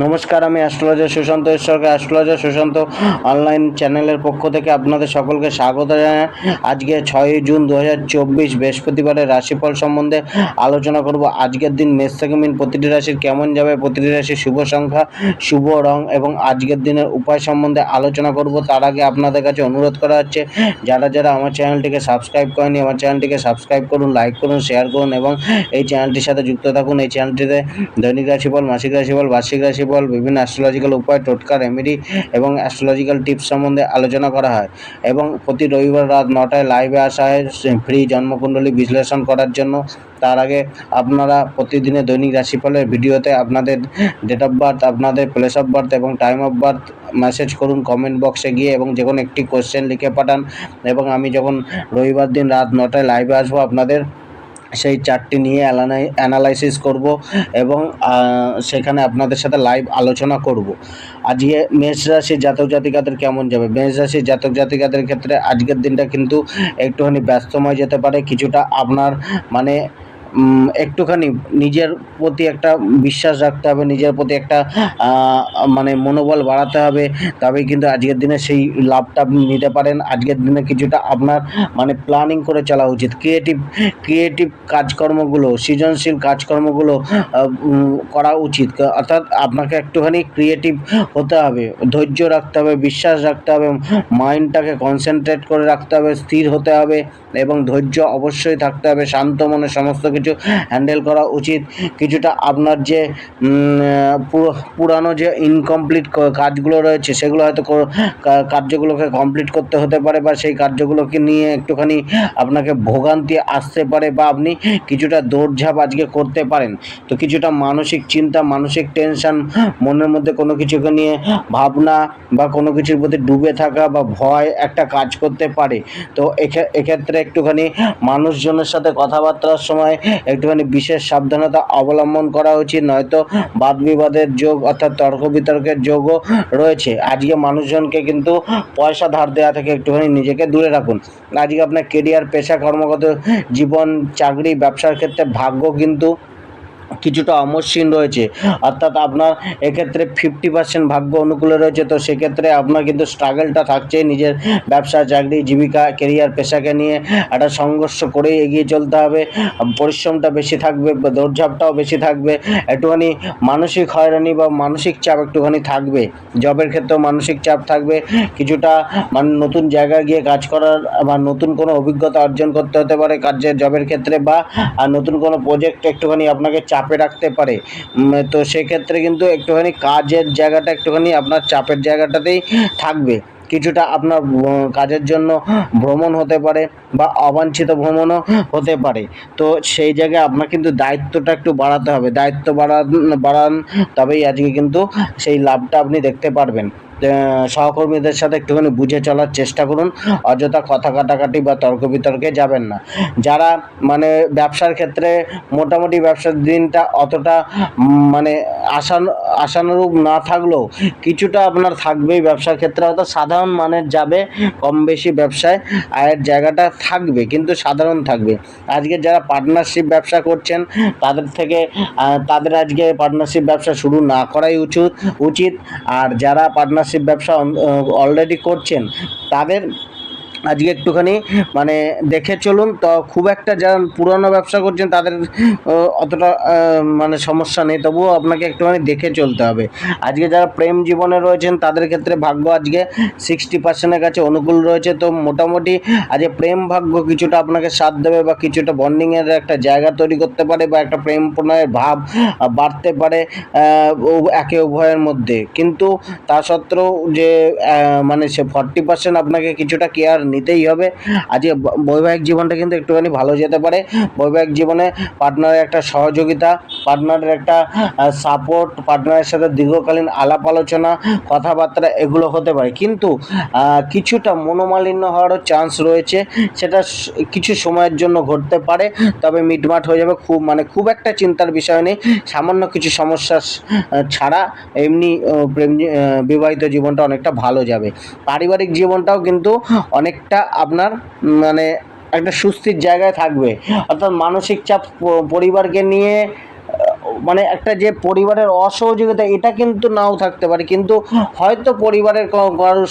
নমস্কার, আমি অ্যাস্ট্রোলজার সুশান্ত ঈশ্বরকে অ্যাস্ট্রোলজার সুশান্ত অনলাইন চ্যানেলের পক্ষ থেকে আপনাদের সকলকে স্বাগত জানাই। আজকে 6 জুন 2024 বৃহস্পতিবারের রাশিফল সম্বন্ধে আলোচনা করব। আজকের দিন মেষ থেকে মিন প্রতিটি রাশির কেমন যাবে, প্রতিটি রাশির শুভ সংখ্যা, শুভ রং এবং আজকের দিনের উপায় সম্বন্ধে আলোচনা করব। তার আগে আপনাদের কাছে অনুরোধ করা হচ্ছে, যারা যারা আমার চ্যানেলটিকে সাবস্ক্রাইব করেনি আমার চ্যানেলটিকে সাবস্ক্রাইব করুন, লাইক করুন, শেয়ার করুন এবং এই চ্যানেলটির সাথে যুক্ত থাকুন। এই চ্যানেলটিতে দৈনিক রাশিফল, মাসিক রাশিফল, বার্ষিক রাশিফল, বিভিন্ন অ্যাস্ট্রোলজিক্যাল উপায়, টোটকা, রেমেডি এবং অ্যাস্ট্রোলজিক্যাল টিপস সম্বন্ধে আলোচনা করা হয় এবং প্রতি রবিবার রাত 9টায় লাইভে আসা হয় ফ্রি জন্মকুণ্ডলী বিশ্লেষণ করার জন্য। তার আগে আপনারা প্রতিদিনের দৈনিক রাশিফলের ভিডিওতে আপনাদের ডেট অফ বার্থ, আপনাদের প্লেস অফ বার্থ এবং টাইম অফ বার্থ মেসেজ করুন কমেন্ট বক্সে গিয়ে এবং যে কোনো একটি কোশ্চেন লিখে পাঠান এবং আমি যখন রবিবার দিন রাত 9টায় লাইভে আসবো আপনাদের সেই চার্টটি নিয়ে অ্যানালাইসিস করব এবং সেখানে আপনাদের সাথে লাইভ আলোচনা করব। আজকে মেষ রাশির জাতক জাতিকাদের কেমন যাবে? মেষ রাশির জাতক জাতিকাদের ক্ষেত্রে আজকের দিনটা কিন্তু একটুখানি ব্যস্তময় যেতে পারে। কিছুটা আপনার মানে একটুখানি নিজের প্রতি একটা বিশ্বাস রাখতে হবে, নিজের প্রতি একটা মানে মনোবল বাড়াতে হবে, তবেই কিন্তু আজকের দিনে সেই লাভটা আপনি নিতে পারেন। আজকের দিনে কিছুটা আপনার মানে প্ল্যানিং করে চলা উচিত। ক্রিয়েটিভ কাজকর্মগুলো, সৃজনশীল কাজকর্মগুলো করা উচিত। অর্থাৎ আপনাকে একটুখানি ক্রিয়েটিভ হতে হবে, ধৈর্য রাখতে হবে, বিশ্বাস রাখতে হবে, মাইন্ডটাকে কনসেন্ট্রেট করে রাখতে হবে, স্থির হতে হবে এবং ধৈর্য অবশ্যই থাকতে হবে। শান্ত মনে সমস্ত কিছু হ্যান্ডেল করা উচিত। কিছুটা আপনার যে পুরানো যে ইনকমপ্লিট কাজগুলো রয়েছে সেগুলো হয়তো কার্যগুলোকে কমপ্লিট করতে হতে পারে বা সেই কার্যগুলোকে নিয়ে একটুখানি আপনাকে ভোগান্তি আসতে পারে বা আপনি কিছুটা দৌড়ঝাঁপ আজকে করতে পারেন। তো কিছুটা মানসিক চিন্তা, মানসিক টেনশন, মনের মধ্যে কোনো কিছুকে নিয়ে ভাবনা বা কোনো কিছুর প্রতি ডুবে থাকা বা ভয় একটা কাজ করতে পারে। তো এক্ষেত্রে একটুখানি মানুষজনের সাথে কথাবার্তার সময় একটুখানি বিশেষ সাবধানতা অবলম্বন করা উচিত, নয়তো বাদ বিবাদের যোগ অর্থাৎ তর্ক বিতর্কের যোগও রয়েছে। আজকে মানুষজনকে কিন্তু পয়সা ধার দেওয়া থেকে একটুখানি নিজেকে দূরে রাখুন। আজকে আপনার কেরিয়ার, পেশা, কর্মগত জীবন, চাকরি, ব্যবসার ক্ষেত্রে ভাগ্য কিন্তু কিছুটা অমসৃণ রয়েছে। অর্থাৎ আপনার এক্ষেত্রে 50% ভাগ্য অনুকূলে রয়েছে। তো সেক্ষেত্রে আপনার কিন্তু স্ট্রাগলটা থাকছে, নিজের ব্যবসা, চাকরি, জীবিকা, কেরিয়ার, পেশাকে নিয়ে একটা সংঘর্ষ করেই এগিয়ে চলতে হবে। পরিশ্রমটা বেশি থাকবে, দৌড়ঝাঁপটাও বেশি থাকবে, একটুখানি মানসিক হয়রানি বা মানসিক চাপ একটুখানি থাকবে। জবের ক্ষেত্রেও মানসিক চাপ থাকবে। কিছুটা মানে নতুন জায়গায় গিয়ে কাজ করার বা নতুন কোনো অভিজ্ঞতা অর্জন করতে হতে পারে কাজের, জবের ক্ষেত্রে বা নতুন কোনো প্রজেক্ট একটুখানি আপনাকে চাপে রাখতে পারে। তো সেক্ষেত্রে কিন্তু একটুখানি কাজের জায়গাটা একটুখানি আপনার চাপের জায়গাটাতেই থাকবে। কিছুটা আপনার কাজের জন্য ভ্রমণ হতে পারে বা অবাঞ্ছিত ভ্রমণও হতে পারে। তো সেই জায়গায় আপনার কিন্তু দায়িত্বটা একটু বাড়াতে হবে। দায়িত্ব বাড়ান তবেই আজকে কিন্তু সেই লাভটা আপনি দেখতে পারবেন। সহকর্মীদের সাথে একটুখানি বুঝে চলার চেষ্টা করুন, অযথা কথা কাটাকাটি বা তর্ক বিতর্কে যাবেন না। যারা মানে ব্যবসার ক্ষেত্রে মোটামুটি ব্যবসার দিনটা অতটা মানে আশানুরূপ না থাকলেও কিছুটা আপনার থাকবেই ব্যবসার ক্ষেত্রে, অর্থাৎ সাধারণ মানের যাবে, কম বেশি ব্যবসায় আয়ের জায়গাটা থাকবে কিন্তু সাধারণ থাকবে। আজকে যারা পার্টনারশিপ ব্যবসা করছেন তাদের আজকে পার্টনারশিপ ব্যবসা শুরু না করাই উচিত। আর যারা পার্টনারশিপ ব্যবসা অলরেডি করছেন তাদের আজকে একটুখানি মানে দেখে চলুন। তো খুব একটা যারা পুরনো ব্যবসা করছেন তাদের অতটা মানে সমস্যা নেই, তবুও আপনাকে একটুখানি দেখে চলতে হবে। আজকে যারা প্রেম জীবনে রয়েছেন তাদের ক্ষেত্রে ভাগ্য আজকে 60%-এর কাছে অনুকূল রয়েছে। তো মোটামুটি আজকে প্রেম ভাগ্য কিছুটা আপনাকে সাথ দেবে বা কিছুটা বন্ডিংয়ের একটা জায়গা তৈরি করতে পারে বা একটা প্রেম প্রণয়ের ভাব বাড়তে পারে একে উভয়ের মধ্যে। কিন্তু তা সত্ত্বেও যে মানে সে 40% আপনাকে কিছুটা কেয়ার নিতেই হবে। আজকে বৈবাহিক জীবনটা কিন্তু একটুখানি ভালো যেতে পারে। বৈবাহিক জীবনে পার্টনারের একটা সহযোগিতা, পার্টনারের একটা সাপোর্ট, পার্টনারের সাথে দীর্ঘকালীন আলাপ আলোচনা, কথাবার্তা এগুলো হতে পারে। কিন্তু কিছুটা মনোমালিন্য হওয়ারও চান্স রয়েছে। সেটা কিছু সময়ের জন্য ঘটতে পারে, তবে মিটমাট হয়ে যাবে। খুব একটা চিন্তার বিষয় নেই। সামান্য কিছু সমস্যা ছাড়া এমনি বিবাহিত জীবনটা অনেকটা ভালো যাবে। পারিবারিক জীবনটাও কিন্তু অনেকটা আপনার মানে একটা সুস্থির জায়গায় থাকবে। অর্থাৎ মানসিক চাপ পরিবারকে নিয়ে মানে একটা যে পরিবারের অসহযোগিতা, এটা কিন্তু নাও থাকতে পারে, কিন্তু হয়তো পরিবারের কারোর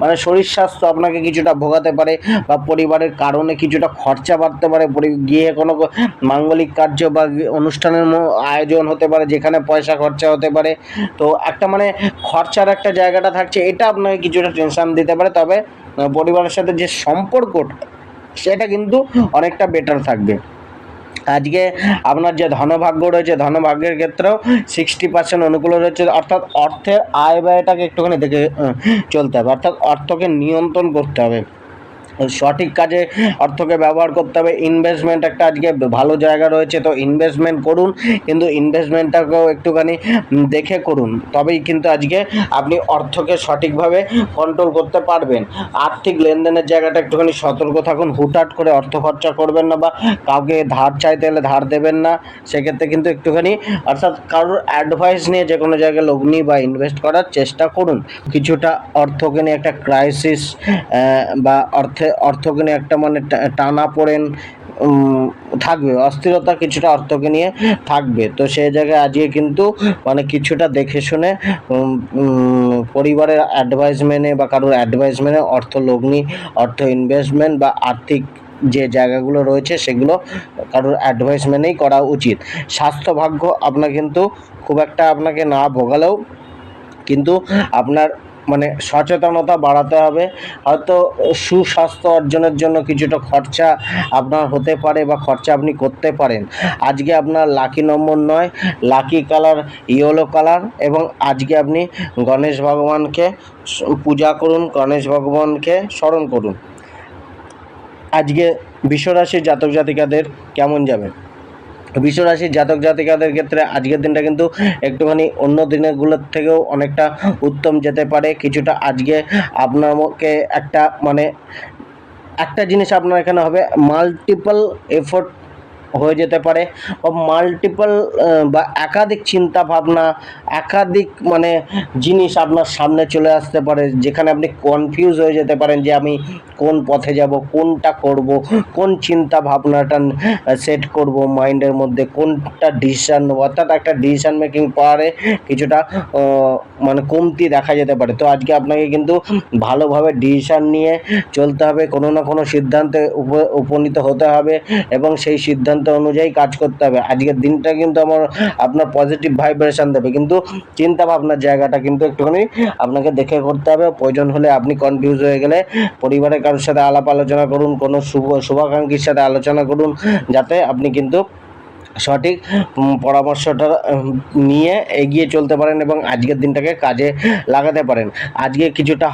মানে শরীর স্বাস্থ্য আপনাকে কিছুটা ভোগাতে পারে, বা পরিবারের কারণে কিছুটা খরচা বাড়তে পারে, গিয়ে কোনো মাঙ্গলিক কার্য বা অনুষ্ঠানের আয়োজন হতে পারে যেখানে পয়সা খরচা হতে পারে। তো একটা মানে খরচার একটা জায়গাটা থাকছে, এটা আপনাকে কিছুটা টেনশন দিতে পারে। তবে পরিবারের সাথে যে সম্পর্কটা, সেটা কিন্তু অনেকটা বেটার থাকবে। আজকে আপনার যে ধনভাগ্য রয়েছে, ধনভাগ্যের ক্ষেত্রেও 60% অনুকূল রয়েছে, অর্থাৎ অর্থের আয় ব্যয়টাকে একটুখানি দেখে চলতে হবে, অর্থাৎ অর্থকে নিয়ন্ত্রণ করতে হবে, সঠিক কাজে অর্থকে ব্যবহার করতে হবে। ইনভেস্টমেন্ট একটা আজকে ভালো জায়গা রয়েছে, তো ইনভেস্টমেন্ট করুন, কিন্তু ইনভেস্টমেন্টটাকেও একটুখানি দেখে করুন, তবেই কিন্তু আজকে আপনি অর্থকে সঠিকভাবে কন্ট্রোল করতে পারবেন। আর্থিক লেনদেনের জায়গাটা একটুখানি সতর্ক থাকুন, হুটহাট করে অর্থ খরচা করবেন না, বা কাউকে ধার চাইতে হলে ধার দেবেন না। সেক্ষেত্রে কিন্তু একটুখানি, অর্থাৎ কারোর অ্যাডভাইস নিয়ে যে কোনো জায়গায় লগ্নি বা ইনভেস্ট করার চেষ্টা করুন। কিছুটা অর্থকে নিয়ে একটা ক্রাইসিস বা অর্থকে নিয়ে একটা মানে টানাপোড়েন থাকবে, অস্থিরতা কিছুটা অর্থকে নিয়ে থাকবে। তো সেই জায়গায় আজকে কিন্তু মানে কিছুটা দেখে শুনে পরিবারের অ্যাডভাইস মেনে বা কারোর অ্যাডভাইস মেনে অর্থ লগ্নি, অর্থ ইনভেস্টমেন্ট বা আর্থিক যে জায়গাগুলো রয়েছে সেগুলো কারোর অ্যাডভাইস মেনেই করা উচিত। স্বাস্থ্য ভাগ্য আপনার কিন্তু খুব একটা আপনাকে না ভোগালেও কিন্তু আপনার মানে সচেতনতা বাড়াতে হবে। হয়তো সুস্বাস্থ্য অর্জনের জন্য কিছুটা খরচা আপনার হতে পারে, বা খরচা আপনি করতে পারেন। আজকে আপনার লাকি নম্বর 9, লাকি কালার ইয়েলো কালার, এবং আজকে আপনি গণেশ ভগবানকে পূজা করুন, গণেশ ভগবানকে স্মরণ করুন। আজকে বিশ্বরাশির জাতক জাতিকাদের কেমন যাবে? বিশ্বরাশির জাতক জাতিকাদের ক্ষেত্রে আজকের দিনটা কিন্তু একটুখানি অন্য দিনগুলোর থেকেও অনেকটা উত্তম যেতে পারে। কিছুটা আজকে আপনাকে একটা মানে একটা জিনিস আপনার এখানে হবে, মাল্টিপল এফোর্ট হয়ে যেতে পারে, বা মাল্টিপল বা একাধিক চিন্তা ভাবনা, একাধিক মানে জিনিস আপনার সামনে চলে আসতে পারে, যেখানে আপনি কনফিউজ হয়ে যেতে পারেন যে আমি কোন পথে যাব, কোনটা করব, কোন চিন্তা ভাবনাটা সেট করব মাইন্ডের মধ্যে, কোনটা ডিসিশান নেবো, অর্থাৎ একটা ডিসিশান মেকিং পাওয়ারে কিছুটা মানে কমতি দেখা যেতে পারে। তো আজকে আপনাকে কিন্তু ভালোভাবে ডিসিশান নিয়ে চলতে হবে, কোনো না কোনো সিদ্ধান্তে উপনীত হতে হবে, এবং সেই সিদ্ধান্ত অনুযায়ী কাজ করতে হবে। আজকের দিনটা কিন্তু আপনার পজিটিভ ভাইব্রেশন দেবে, কিন্তু চিন্তা ভাবনার জায়গাটা কিন্তু একটুখানি আপনাকে দেখে করতে হবে। প্রয়োজন হলে আপনি কনফিউজ হয়ে গেলে পরিবারের কারোর সাথে আলাপ আলোচনা করুন, কোনো শুভাকাঙ্ক্ষীর সাথে আলোচনা করুন, যাতে আপনি কিন্তু সঠিক পরামর্শটা নিয়ে এগিয়ে চলতে পারেন এবং আজকের দিনটাকে কাজে লাগাতে পারেন। আজকে কিছুটা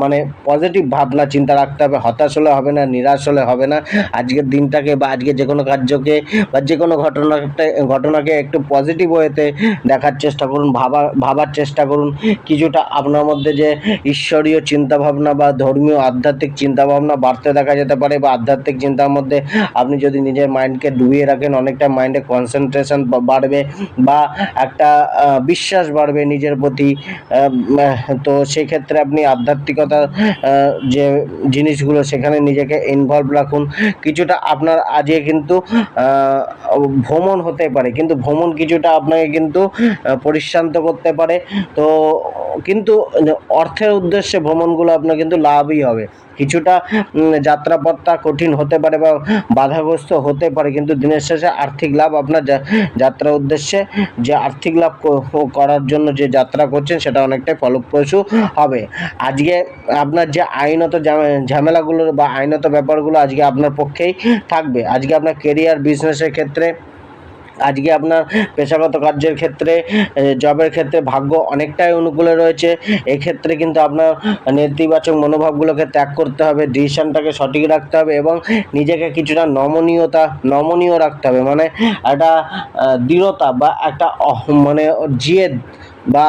মানে পজিটিভ ভাবনা চিন্তা রাখতে হবে, হতাশ হলে হবে না, নিরাশ হলে হবে না। আজকের দিনটাকে বা আজকে যে কোনো কার্যকে বা যে কোনো ঘটনাকে একটু পজিটিভ ওয়েতে দেখার চেষ্টা করুন, ভাবার চেষ্টা করুন। কিছুটা আপনার মধ্যে যে ঈশ্বরীয় চিন্তাভাবনা বা ধর্মীয় আধ্যাত্মিক চিন্তাভাবনা বাড়তে দেখা যেতে পারে, বা আধ্যাত্মিক চিন্তার মধ্যে আপনি যদি নিজের মাইন্ডকে ডুবিয়ে রাখেন, অনেকটা মাইন্ডে কনসেন্ট্রেশন বাড়বে, বা একটা বিশ্বাস বাড়বে নিজের প্রতি। তো সেক্ষেত্রে আপনি আধ্যাত্মিকতার যে জিনিসগুলো সেখানে নিজেকে ইনভলভ রাখুন। কিছুটা আপনার আজকে কিন্তু ভ্রমণ হতে পারে, কিন্তু ভ্রমণ কিছুটা আপনাকে কিন্তু পরিশ্রান্ত করতে পারে। তো কিন্তু অর্থের উদ্দেশ্যে ভ্রমণগুলো আপনার কিন্তু লাভই হবে। কিছুটা যাত্রাপথটা কঠিন হতে পারে বা বাধাগ্রস্ত হতে পারে, কিন্তু দিনের শেষে আর্থিক লাভ আপনার যাত্রার উদ্দেশ্যে যে আর্থিক লাভ করার জন্য যে যাত্রা করছেন সেটা অনেকটাই ফলপ্রসূ হবে। আজকে আপনার যে আইনত ঝামেলাগুলো বা আইনত ব্যাপারগুলো আজকে আপনার পক্ষেই থাকবে। আজকে আপনার কেরিয়ার বিজনেসের ক্ষেত্রে, আজকে আপনার পেশাগত কার্যের ক্ষেত্রে, জবের ক্ষেত্রে ভাগ্য অনেকটাই অনুকূলে রয়েছে। এক্ষেত্রে কিন্তু আপনার নেতিবাচক মনোভাবগুলোকে ত্যাগ করতে হবে, ডিসিশনটাকে সঠিক রাখতে হবে, এবং নিজেকে কিছুটা নমনীয় রাখতে হবে। মানে একটা দৃঢ়তা বা একটা মানে জেদ বা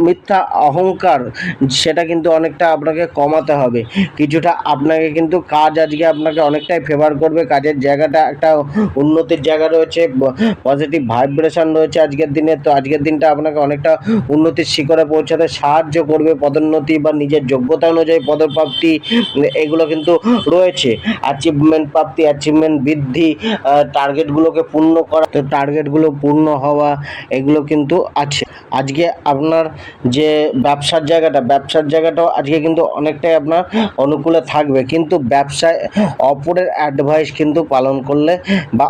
মিথ্যা অহংকার, সেটা কিন্তু অনেকটা আপনাকে কমাতে হবে। কিছুটা আপনাকে কিন্তু কাজ আজকে আপনাকে অনেকটাই ফেভার করবে, কাজের জায়গাটা একটা উন্নতির জায়গা রয়েছে, পজিটিভ ভাইব্রেশন রয়েছে আজকের দিনে। তো আজকের দিনটা আপনাকে অনেকটা উন্নতির শিখরে পৌঁছাতে সাহায্য করবে। পদোন্নতি বা নিজের যোগ্যতা অনুযায়ী পদপ্রাপ্তি এগুলো কিন্তু রয়েছে। অ্যাচিভমেন্ট প্রাপ্তি, অ্যাচিভমেন্ট বৃদ্ধি, টার্গেটগুলোকে পূর্ণ করা, তো টার্গেটগুলো পূর্ণ হওয়া, এগুলো কিন্তু আছে। আজকে আপনার যে ব্যবসার জায়গাটাও আজকে কিন্তু অনেকটাই আপনার অনুকূলে থাকবে, কিন্তু ব্যবসায় অপরের অ্যাডভাইস কিন্তু পালন করলে বা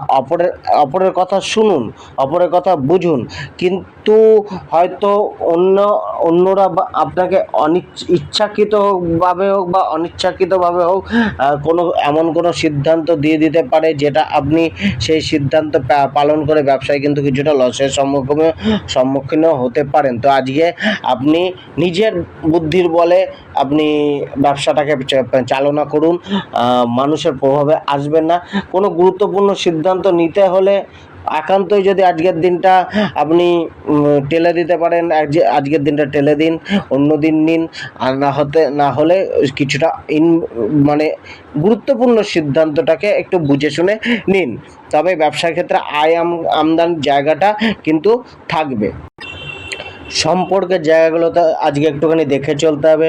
অপরের কথা শুনুন, অপরের কথা বুঝুন, কিন্তু হয়তো অন্যরা বা আপনাকে ইচ্ছাকৃতভাবে হোক বা অনিচ্ছাকৃতভাবে হোক এমন কোনো সিদ্ধান্ত দিয়ে দিতে পারে, যেটা আপনি সেই সিদ্ধান্ত পালন করে ব্যবসায় কিন্তু কিছুটা লসের সম্মুখীনও হতে পারেন। তো আজকে আপনি নিজের বুদ্ধির বলে আপনি ব্যবসাটাকে চালনা করুন, মানুষের প্রভাবে আসবেন না। কোনো গুরুত্বপূর্ণ সিদ্ধান্ত নিতে হলে একান্তই যদি আজকের দিনটা আপনি টেলে দিতে পারেন, আজকের দিনটা টেলে দিন, অন্য দিন নিন। আর না হলে কিছুটা মানে গুরুত্বপূর্ণ সিদ্ধান্তটাকে একটু বুঝে শুনে নিন, তবে ব্যবসার ক্ষেত্রে আমদানির জায়গাটা কিন্তু থাকবে। সম্পর্কের জায়গাগুলোতে আজকে একটুখানি দেখে চলতে হবে,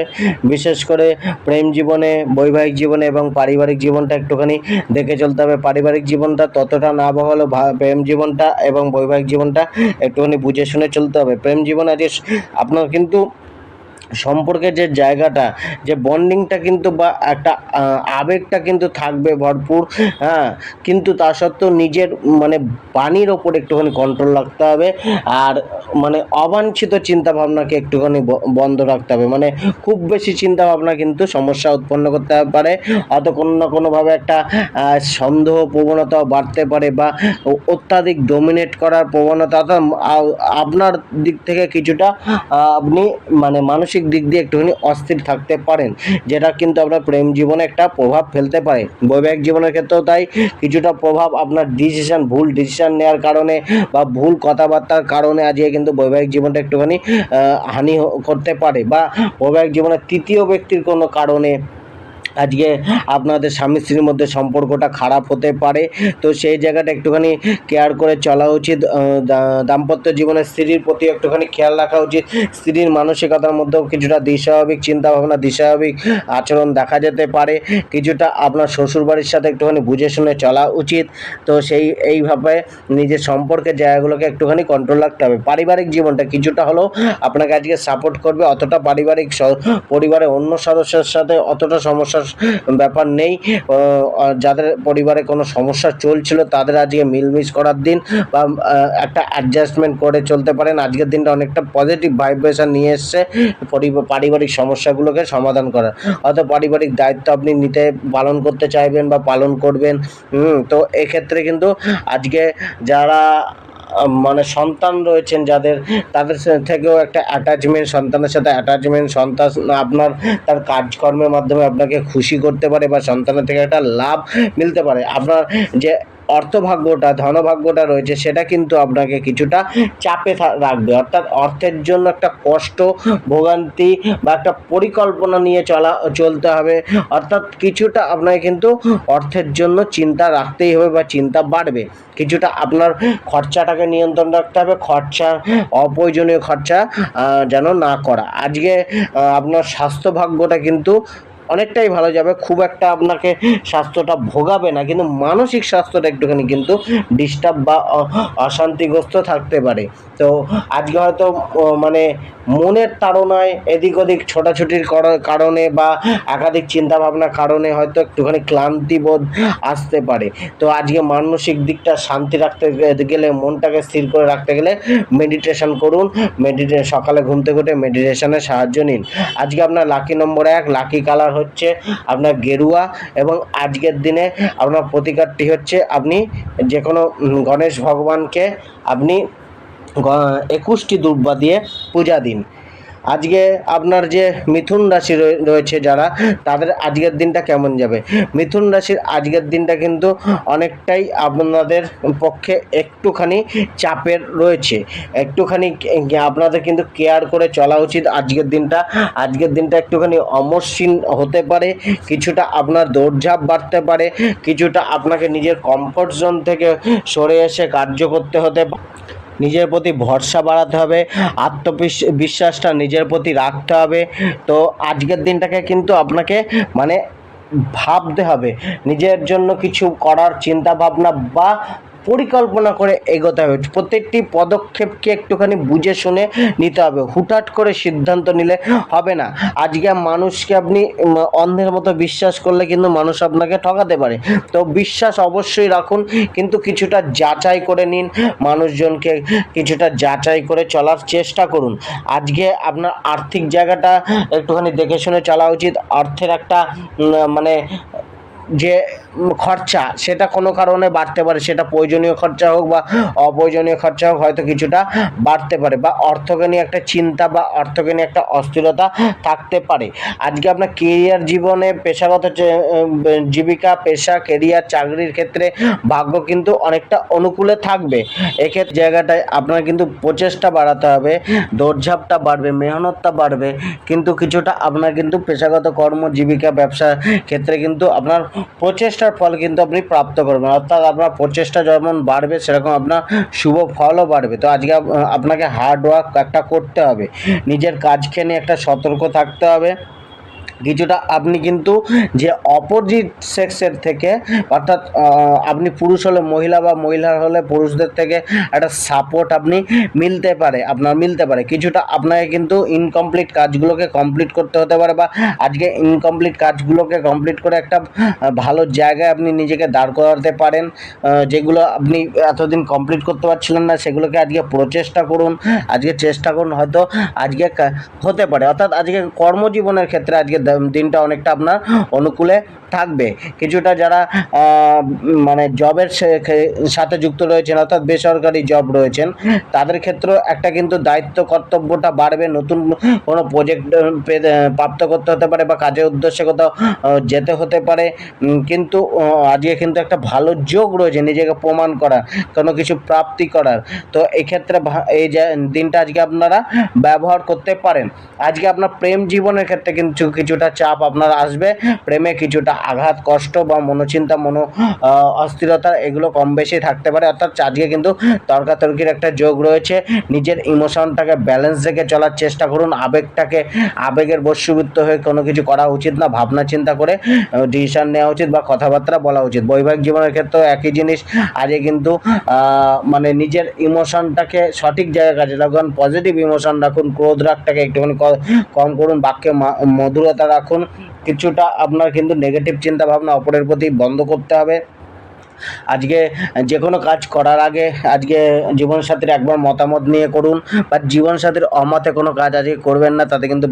বিশেষ করে প্রেম জীবনে, বৈবাহিক জীবনে এবং পারিবারিক জীবনটা একটুখানি দেখে চলতে হবে। পারিবারিক জীবনটা ততটা না হলেও প্রেম জীবনটা এবং বৈবাহিক জীবনটা একটুখানি বুঝে শুনে চলতে হবে। প্রেম জীবনে আজকে আপনার কিন্তু সম্পর্কের যে জায়গাটা, যে বন্ডিংটা কিন্তু বা একটা আবেগটা কিন্তু থাকবে ভরপুর, হ্যাঁ, কিন্তু তা সত্ত্বেও নিজের মানে বাণীর ওপর একটুখানি কন্ট্রোল রাখতে হবে। আর মানে অবাঞ্ছিত চিন্তাভাবনাকে একটুখানি বন্ধ রাখতে হবে। মানে খুব বেশি চিন্তাভাবনা কিন্তু সমস্যা উৎপন্ন করতে পারে, হয়তো কোনো না কোনোভাবে একটা সন্দেহ প্রবণতাও বাড়তে পারে, বা অত্যাধিক ডোমিনেট করার প্রবণতা, আপনার দিক থেকে কিছুটা আপনি মানে মানসিক দিক দিয়ে একটুখানি অস্থির থাকতে পারেন, যেটা কিন্তু আপনার প্রেম জীবনে একটা প্রভাব ফেলতে পারে। বৈবাহিক জীবনের ক্ষেত্রেও তাই, কিছুটা প্রভাব আপনার ভুল ডিসিশন নেওয়ার কারণে বা ভুল কথাবার্তার কারণে আজকে কিন্তু বৈবাহিক জীবনটা একটুখানি হানি করতে পারে, বা বৈবাহিক জীবনের তৃতীয় ব্যক্তির কোনো কারণে আজকে আপনাদের স্বামী স্ত্রীর মধ্যে সম্পর্কটা খারাপ হতে পারে। তো সেই জায়গাটা একটুখানি কেয়ার করে চলা উচিত। দাম্পত্য জীবনে স্ত্রীর প্রতি একটুখানি খেয়াল রাখা উচিত। স্ত্রীর মানসিকতার মধ্যেও কিছুটা দিশাস্বাভাবিক চিন্তাভাবনা, দিশাস্বাভাবিক আচরণ দেখা যেতে পারে। কিছুটা আপনার শ্বশুরবাড়ির সাথে একটুখানি বুঝে শুনে চলা উচিত। তো এইভাবে নিজের সম্পর্কের জায়গাগুলোকে একটুখানি কন্ট্রোল রাখতে হবে। পারিবারিক জীবনটা কিছুটা হলেও আপনাকে আজকে সাপোর্ট করবে, অতটা পরিবারের অন্য সদস্যের সাথে অতটা সমস্যার ব্যাপার নেই। যাদের পরিবারে কোনো সমস্যা চলছিল তাদের আজকে মিলমিশ করার দিন, বা একটা অ্যাডজাস্টমেন্ট করে চলতে পারেন। আজকের দিনটা অনেকটা পজিটিভ ভাইব্রেশন নিয়ে এসছে পারিবারিক সমস্যাগুলোকে সমাধান করার, হয়তো পারিবারিক দায়িত্ব আপনি পালন করতে চাইবেন বা পালন করবেন। তো এক্ষেত্রে কিন্তু আজকে যারা মানে সন্তান রয়েছেন তাদের থেকেও একটা সন্তানের সাথে সন্তান আপনার তার কাজকর্মের মাধ্যমে আপনাকে খুশি করতে পারে, বা সন্তানের থেকে একটা লাভ মিলতে পারে। আপনার যে অর্থভাগ্যটা, ধনভাগ্যটা রয়েছে, সেটা কিন্তু আপনাকে কিছুটা চাপে রাখবে। অর্থাৎ অর্থের জন্য একটা কষ্ট, ভোগান্তি বা একটা পরিকল্পনা নিয়ে চলতে হবে। অর্থাৎ কিছুটা আপনাকে কিন্তু অর্থের জন্য চিন্তা রাখতেই হবে, বা চিন্তা বাড়বে। কিছুটা আপনার খরচাটাকে নিয়ন্ত্রণ রাখতে হবে, অপ্রয়োজনীয় খরচা যেন না করা। আজকে আপনার স্বাস্থ্যভাগ্যটা কিন্তু অনেকটাই ভালো যাবে, খুব একটা আপনাকে স্বাস্থ্যটা ভোগাবে না, কিন্তু মানসিক স্বাস্থ্যটা একটুখানি কিন্তু ডিস্টার্ব বা অশান্তিগ্রস্ত থাকতে পারে। তো আজকে হয়তো মানে মনের তাড়নায় এদিক ওদিক ছোটাছুটির কারণে বা একাধিক চিন্তাভাবনার কারণে হয়তো একটুখানি ক্লান্তিবোধ আসতে পারে। তো আজকে মানসিক দিকটা শান্তি রাখতে গেলে, মনটাকে স্থির করে রাখতে গেলে মেডিটেশন করুন। সকালে ঘুম থেকে উঠে মেডিটেশনের সাহায্য নিন। আজকে আপনার লাকি নম্বর 1, লাকি কালার হচ্ছে আপনার গেরুয়া, এবং আজকের দিনে আপনার প্রতিকারটি হচ্ছে আপনি যে কোনো গণেশ ভগবানকে আপনি 21টি দুর্বা দিয়ে পূজা দিন। আজকে আপনার যে মিথুন রাশি রয়েছে যারা, তাদের আজকের দিনটা কেমন যাবে? মিথুন রাশির আজকের দিনটা কিন্তু অনেকটাই আপনাদের পক্ষে একটুখানি চাপের রয়েছে, একটুখানি আপনাদের কিন্তু কেয়ার করে চলা উচিত। আজকের দিনটা একটুখানি অমসৃণ হতে পারে, কিছুটা আপনার দৌড়ঝাঁপ বাড়তে পারে, কিছুটা আপনাকে নিজের কমফোর্ট জোন থেকে সরে এসে কার্য করতে হতে পারে, নিজের প্রতি ভরসা বাড়াতে হবে, বিশ্বাসটা নিজের প্রতি রাখতে হবে। তো আজকের দিনটাকে কিন্তু আপনাকে মানে ভাবতে হবে, নিজের জন্য কিছু করার চিন্তা ভাবনা বা পরিকল্পনা করে এগোতে হবে। প্রত্যেকটি পদক্ষেপকে একটুখানি বুঝে শুনে নিতে হবে, হুটহাট করে সিদ্ধান্ত নিলে হবে না। আজকে মানুষকে আপনি অন্ধের মতো বিশ্বাস করলে কিন্তু মানুষ আপনাকে ঠকাতে পারে। তো বিশ্বাস অবশ্যই রাখুন, কিন্তু কিছুটা যাচাই করে নিন, মানুষজনকে কিছুটা যাচাই করে চলার চেষ্টা করুন। আজকে আপনার আর্থিক জায়গাটা একটুখানি দেখে শুনে চলা উচিত। অর্থের একটা মানে যে খরচা, সেটা কোনো কারণে বাড়তে পারে, সেটা প্রয়োজনীয় খরচা হোক বা অপ্রয়োজনীয় খরচা হোক, হয়তো কিছুটা বাড়তে পারে, বা অর্থকে নিয়ে একটা চিন্তা বা অর্থকে নিয়ে একটা অস্থিরতা থাকতে পারে। আজকে আপনার কেরিয়ার জীবনে পেশাগত জীবিকা, পেশা, কেরিয়ার, চাকরির ক্ষেত্রে ভাগ্য কিন্তু অনেকটা অনুকূলে থাকবে। এক্ষেত্রে জায়গাটায় আপনার কিন্তু প্রচেষ্টা বাড়াতে হবে, দৌড়ঝাঁপটা বাড়বে, মেহনতটা বাড়বে, কিন্তু কিছুটা আপনার কিন্তু পেশাগত কর্ম, জীবিকা, ব্যবসার ক্ষেত্রে কিন্তু আপনার প্রচেষ্টার ফল কিন্তু আপনি প্রাপ্ত করবেন। অর্থাৎ আপনার প্রচেষ্টা যেমন বাড়বে, সেরকম আপনার শুভ ফলও বাড়বে। তো আজকে আপনাকে হার্ড ওয়ার্ক একটা করতে হবে, নিজের কাজকে নিয়ে একটা সতর্ক থাকতে হবে। কিছুটা আপনি কিন্তু যে অপোজিট সেক্সের থেকে, অর্থাৎ আপনি পুরুষ হলে মহিলা বা মহিলা হলে পুরুষদের থেকে একটা সাপোর্ট আপনি মিলতে পারে। কিছুটা আপনাকে কিন্তু ইনকমপ্লিট কাজগুলোকে কমপ্লিট করতে হতে পারে, বা আজকে ইনকমপ্লিট কাজগুলোকে কমপ্লিট করে একটা ভালো জায়গায় আপনি নিজেকে দাঁড় করাতে পারেন। যেগুলো আপনি এতদিন কমপ্লিট করতে পারছিলেন না, সেগুলোকে আজকে চেষ্টা করুন, হয়তো আজকে হতে পারে। অর্থাৎ আজকে কর্মজীবনের ক্ষেত্রে আজকে দিনটা অনেকটা আপনার অনুকূলে থাকবে। কিছুটা যারা মানে জবের সাথে যুক্ত রয়েছেন, অর্থাৎ বেসরকারি জব রয়েছেন, তাদের ক্ষেত্রেও একটা কিন্তু দায়িত্ব কর্তব্যটা বাড়বে। নতুন কোনো প্রজেক্ট প্রাপ্ত করতে হতে পারে, বা কাজের উদ্দেশ্যে কোথাও যেতে হতে পারে। কিন্তু আজকে কিন্তু একটা ভালো যোগ রয়েছে নিজেকে প্রমাণ করার, কোনো কিছু প্রাপ্তি করার। তো এক্ষেত্রে এই যে দিনটা আজকে আপনারা ব্যবহার করতে পারেন। আজকে আপনার প্রেম জীবনের ক্ষেত্রে কিন্তু কিছুটা চাপ আপনার আসবে, প্রেমে কিছুটা আঘাত, কষ্ট বা মনোচিন্তা, অস্থিরতা, এগুলো কম বেশি থাকতে পারে। অর্থাৎ আজকে কিন্তু তর্কাতর্কির একটা যোগ রয়েছে। নিজের ইমোশনটাকে ব্যালেন্স রেখে চলার চেষ্টা করুন। আবেগের বশীভূত হয়ে কোনো কিছু করা উচিত না, ভাবনা চিন্তা করে ডিসিশন নেওয়া উচিত বা কথাবার্তা বলা উচিত। বৈবাহিক জীবনের ক্ষেত্রেও একই জিনিস। আজকে কিন্তু মানে নিজের ইমোশনটাকে সঠিক জায়গায় কাজে লাগান, পজিটিভ ইমোশন রাখুন, ক্রোধ রাগটাকে একটুখানি কম করুন, বাক্যে মধুরতা রাখুন। কিছুটা আপনার কিন্তু নেগেটিভ চিন্তা ভাবনা অপরের প্রতি বন্ধ করতে হবে। আজকে যে কোনো কাজ করার আগে আজকে জীবনসাথীর একবার মতামত নিয়ে করুন, বা জীবনসাথীর অমতে কোনো কাজ আজকে করবেন না, তাতে কিন্তু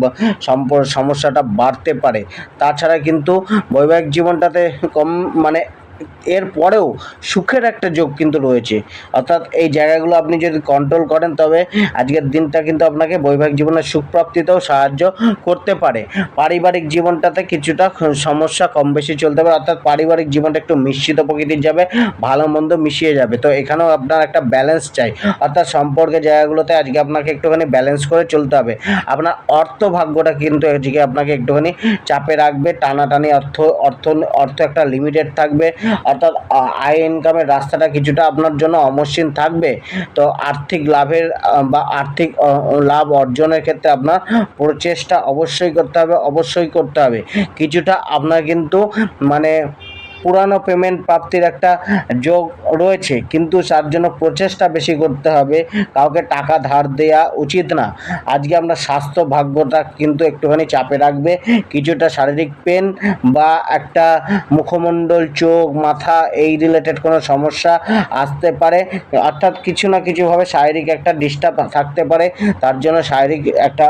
সমস্যাটা বাড়তে পারে। তাছাড়া কিন্তু বৈবাহিক জীবনটাতে মানে এর পরেও সুখের একটা যোগ কিন্তু রয়েছে। অর্থাৎ এই জায়গাগুলো আপনি যদি কন্ট্রোল করেন, তবে আজকের দিনটা কিন্তু আপনাকে বৈবাহিক জীবনের সুখ প্রাপ্তিতেও সাহায্য করতে পারে। পারিবারিক জীবনটাতে কিছুটা সমস্যা কম বেশি চলতে পারে, অর্থাৎ পারিবারিক জীবনটা একটু মিশ্রিত প্রকৃতির যাবে, ভালো মন্দ মিশিয়ে যাবে। তো এখানেও আপনার একটা ব্যালেন্স চাই, অর্থাৎ সম্পর্কের জায়গাগুলোতে আজকে আপনাকে একটুখানি ব্যালেন্স করে চলতে হবে। আপনার অর্থ ভাগ্যটা কিন্তু আজকে আপনাকে একটুখানি চাপে রাখবে, টানাটানি অর্থ একটা লিমিটেড থাকবে, অর্থাৎ আয় ইনকামের রাস্তাটা কিছুটা আপনার জন্য অমসৃণ থাকবে। তো আর্থিক লাভের বা আর্থিক লাভ অর্জনের ক্ষেত্রে আপনার প্রচেষ্টা অবশ্যই করতে হবে। কিছুটা আপনার কিন্তু মানে পুরানো পেমেন্ট প্রাপ্তির একটা যোগ রয়েছে, কিন্তু তার জন্য প্রচেষ্টা বেশি করতে হবে। কাউকে টাকা ধার দেওয়া উচিত না। আজকে আপনার স্বাস্থ্য ভাগ্যটা কিন্তু একটুখানি চাপে রাখবে, কিছুটা শারীরিক পেন বা একটা মুখমণ্ডল, চোখ, মাথা এই রিলেটেড কোনো সমস্যা আসতে পারে। অর্থাৎ কিছু না কিছুভাবে শারীরিক একটা ডিস্টার্ব থাকতে পারে, তার জন্য শারীরিক একটা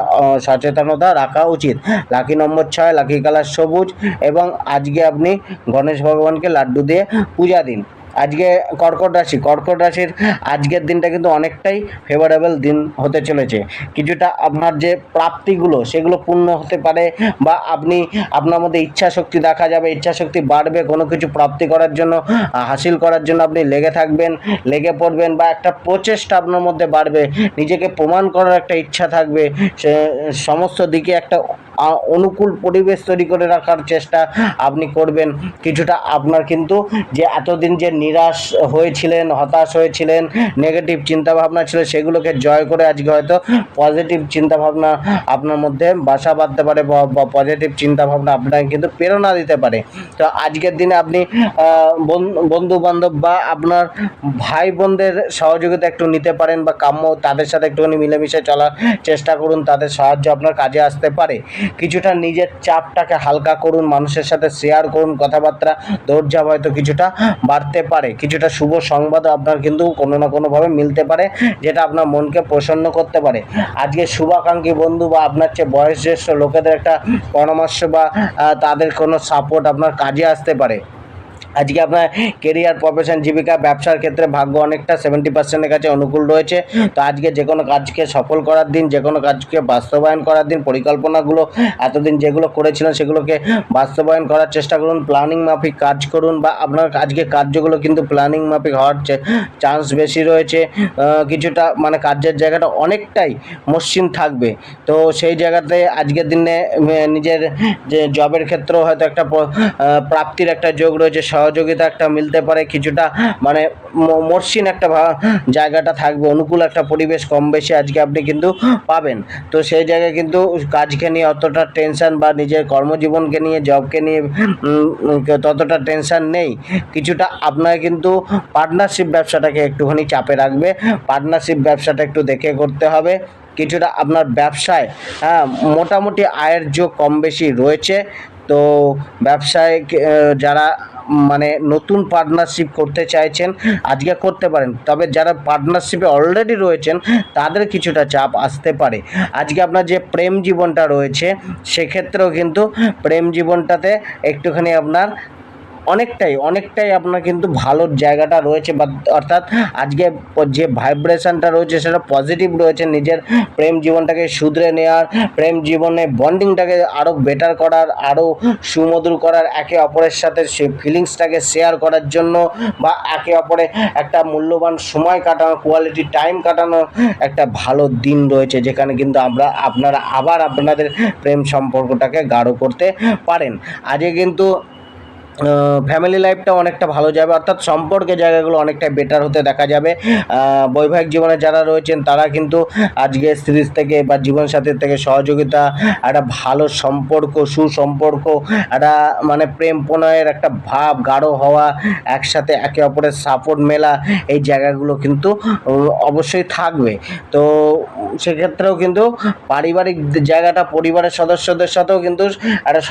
সচেতনতা রাখা উচিত। লাকি নম্বর 6, লাকি কালার সবুজ, এবং আজকে আপনি গণেশ ভগবানকে লাড্ডু দিয়ে পূজা দিন। আজকে কর্কট রাশির আজকের দিনটা কিন্তু অনেকটাই ফেভারেবল দিন হতে চলেছে। কিছুটা আপনার যে প্রাপ্তিগুলো সেগুলো পূর্ণ হতে পারে, বা আপনি আপনার মধ্যে ইচ্ছা শক্তি দেখা যাবে, ইচ্ছা শক্তি বাড়বে, কোনো কিছু প্রাপ্তি করার জন্য হাসিল করার জন্য আপনি লেগে পড়বেন, বা একটা প্রচেষ্টা আপনার মধ্যে বাড়বে, নিজেকে প্রমাণ করার একটা ইচ্ছা থাকবে, সে সমস্ত দিকে একটা অনুকূল পরিবেশ তৈরি করে রাখার চেষ্টা আপনি করবেন। কিছুটা আপনার কিন্তু যে এতদিন যে নিরাশ হয়েছিলেন, হতাশ হয়েছিলেন, নেগেটিভ চিন্তাভাবনা ছিল, সেগুলোকে জয় করে আজকে হয়তো পজিটিভ চিন্তাভাবনা আপনার মধ্যে বাসা বাঁধতে পারে, বা পজিটিভ চিন্তাভাবনা আপনাকে কিন্তু প্রেরণা দিতে পারে। তো আজকের দিনে আপনি বন্ধু বান্ধব বা আপনার ভাই বোনদের সহযোগিতা একটু নিতে পারেন, বা কাম্য তাদের সাথে একটুখানি মিলেমিশে চলার চেষ্টা করুন, তাদের সাহায্য আপনার কাজে আসতে পারে। কিছুটা নিজের চাপটাকে হালকা করুন, মানুষের সাথে শেয়ার করুন কথাবার্তা, দৌড়ঝাঁপ হয়তো কিছুটা বাড়তে পারে। কিছুটা শুভ সংবাদও আপনার কিন্তু কোনো না কোনোভাবে মিলতে পারে, যেটা আপনার মনকে প্রসন্ন করতে পারে। আজকে শুভাকাঙ্ক্ষী বন্ধু বা আপনার চেয়ে বয়োজ্যেষ্ঠ লোকেদের একটা পরামর্শ বা তাদের কোনো সাপোর্ট আপনার কাজে আসতে পারে। আজকে আপনার কেরিয়ার, প্রফেশন, জীবিকা, ব্যবসার ক্ষেত্রে ভাগ্য অনেকটা 70%-এর কাছে অনুকূল রয়েছে। তো আজকে যে কোনো কাজকে সফল করার দিন, যে কোনো কাজকে বাস্তবায়ন করার দিন। পরিকল্পনাগুলো এতদিন যেগুলো করেছিলেন সেগুলোকে বাস্তবায়ন করার চেষ্টা করুন, প্ল্যানিং মাফিক কাজ করুন, বা আপনার আজকে কার্যগুলো কিন্তু প্ল্যানিং মাফিক হওয়ার চান্স বেশি রয়েছে। কিছুটা মানে কাজের জায়গাটা অনেকটাই মসৃণ থাকবে। তো সেই জায়গাতে আজকের দিনে নিজের যে জবের ক্ষেত্রেও হয়তো একটা প্রাপ্তির একটা যোগ রয়েছে, সহযোগিতা একটা মিলতে পারে। কিছুটা মানে মসৃণ একটা জায়গাটা থাকবে, অনুকূল একটা পরিবেশ কম বেশি আজকে আপনি কিন্তু পাবেন। তো সেই জায়গায় কিন্তু কাজকে নিয়ে অতটা টেনশন, বা নিজের কর্মজীবনকে নিয়ে, জবকে নিয়ে ততটা টেনশন নেই। কিছুটা আপনার কিন্তু পার্টনারশিপ ব্যবসাটাকে একটুখানি চাপে রাখবে, পার্টনারশিপ ব্যবসাটা একটু দেখে করতে হবে। কিছুটা আপনার ব্যবসায় মোটামুটি আয়ের যোগ কম বেশি রয়েছে। তো ব্যবসায় যারা মানে নতুন পার্টনারশিপ করতে চাইছেন আজকে করতে পারেন, তবে যারা পার্টনারশিপে অলরেডি রয়েছেন তাদের কিছুটা চাপ আসতে পারে। আজকে আপনার যে প্রেম জীবনটা রয়েছে সেক্ষেত্রেও কিন্তু প্রেম জীবনটাতে একটুখানি আপনার অনেকটাই আপনার কিন্তু ভালো জায়গাটা রয়েছে, বা অর্থাৎ আজকে যে ভাইব্রেশনটা রয়েছে সেটা পজিটিভ রয়েছে। নিজের প্রেম জীবনটাকে শুধরে নেওয়ার, প্রেম জীবনে বন্ডিংটাকে আরও বেটার করার, আরও সুমধুর করার, একে অপরের সাথে সে ফিলিংসটাকে শেয়ার করার জন্য, বা একে অপরে একটা মূল্যবান সময় কাটানো, কোয়ালিটি টাইম কাটানোর একটা ভালো দিন রয়েছে, যেখানে কিন্তু আপনারা আবার আপনাদের প্রেম সম্পর্কটাকে গাঢ় করতে পারেন। আজকে কিন্তু ফ্যামিলি লাইফটা অনেকটা ভালো যাবে, অর্থাৎ সম্পর্কের জায়গাগুলো অনেকটাই বেটার হতে দেখা যাবে। বৈবাহিক জীবনে যারা রয়েছেন তারা কিন্তু আজকে স্ত্রীর থেকে বা জীবনসাথীর থেকে সহযোগিতা, একটা ভালো সম্পর্ক, সুসম্পর্ক, একটা মানে প্রেম প্রণয়ের একটা ভাব গাঢ় হওয়া, একসাথে একে অপরের সাপোর্ট মেলা, এই জায়গাগুলো কিন্তু অবশ্যই থাকবে। তো সেক্ষেত্রেও কিন্তু পারিবারিক জায়গাটা, পরিবারের সদস্যদের সাথেও কিন্তু একটা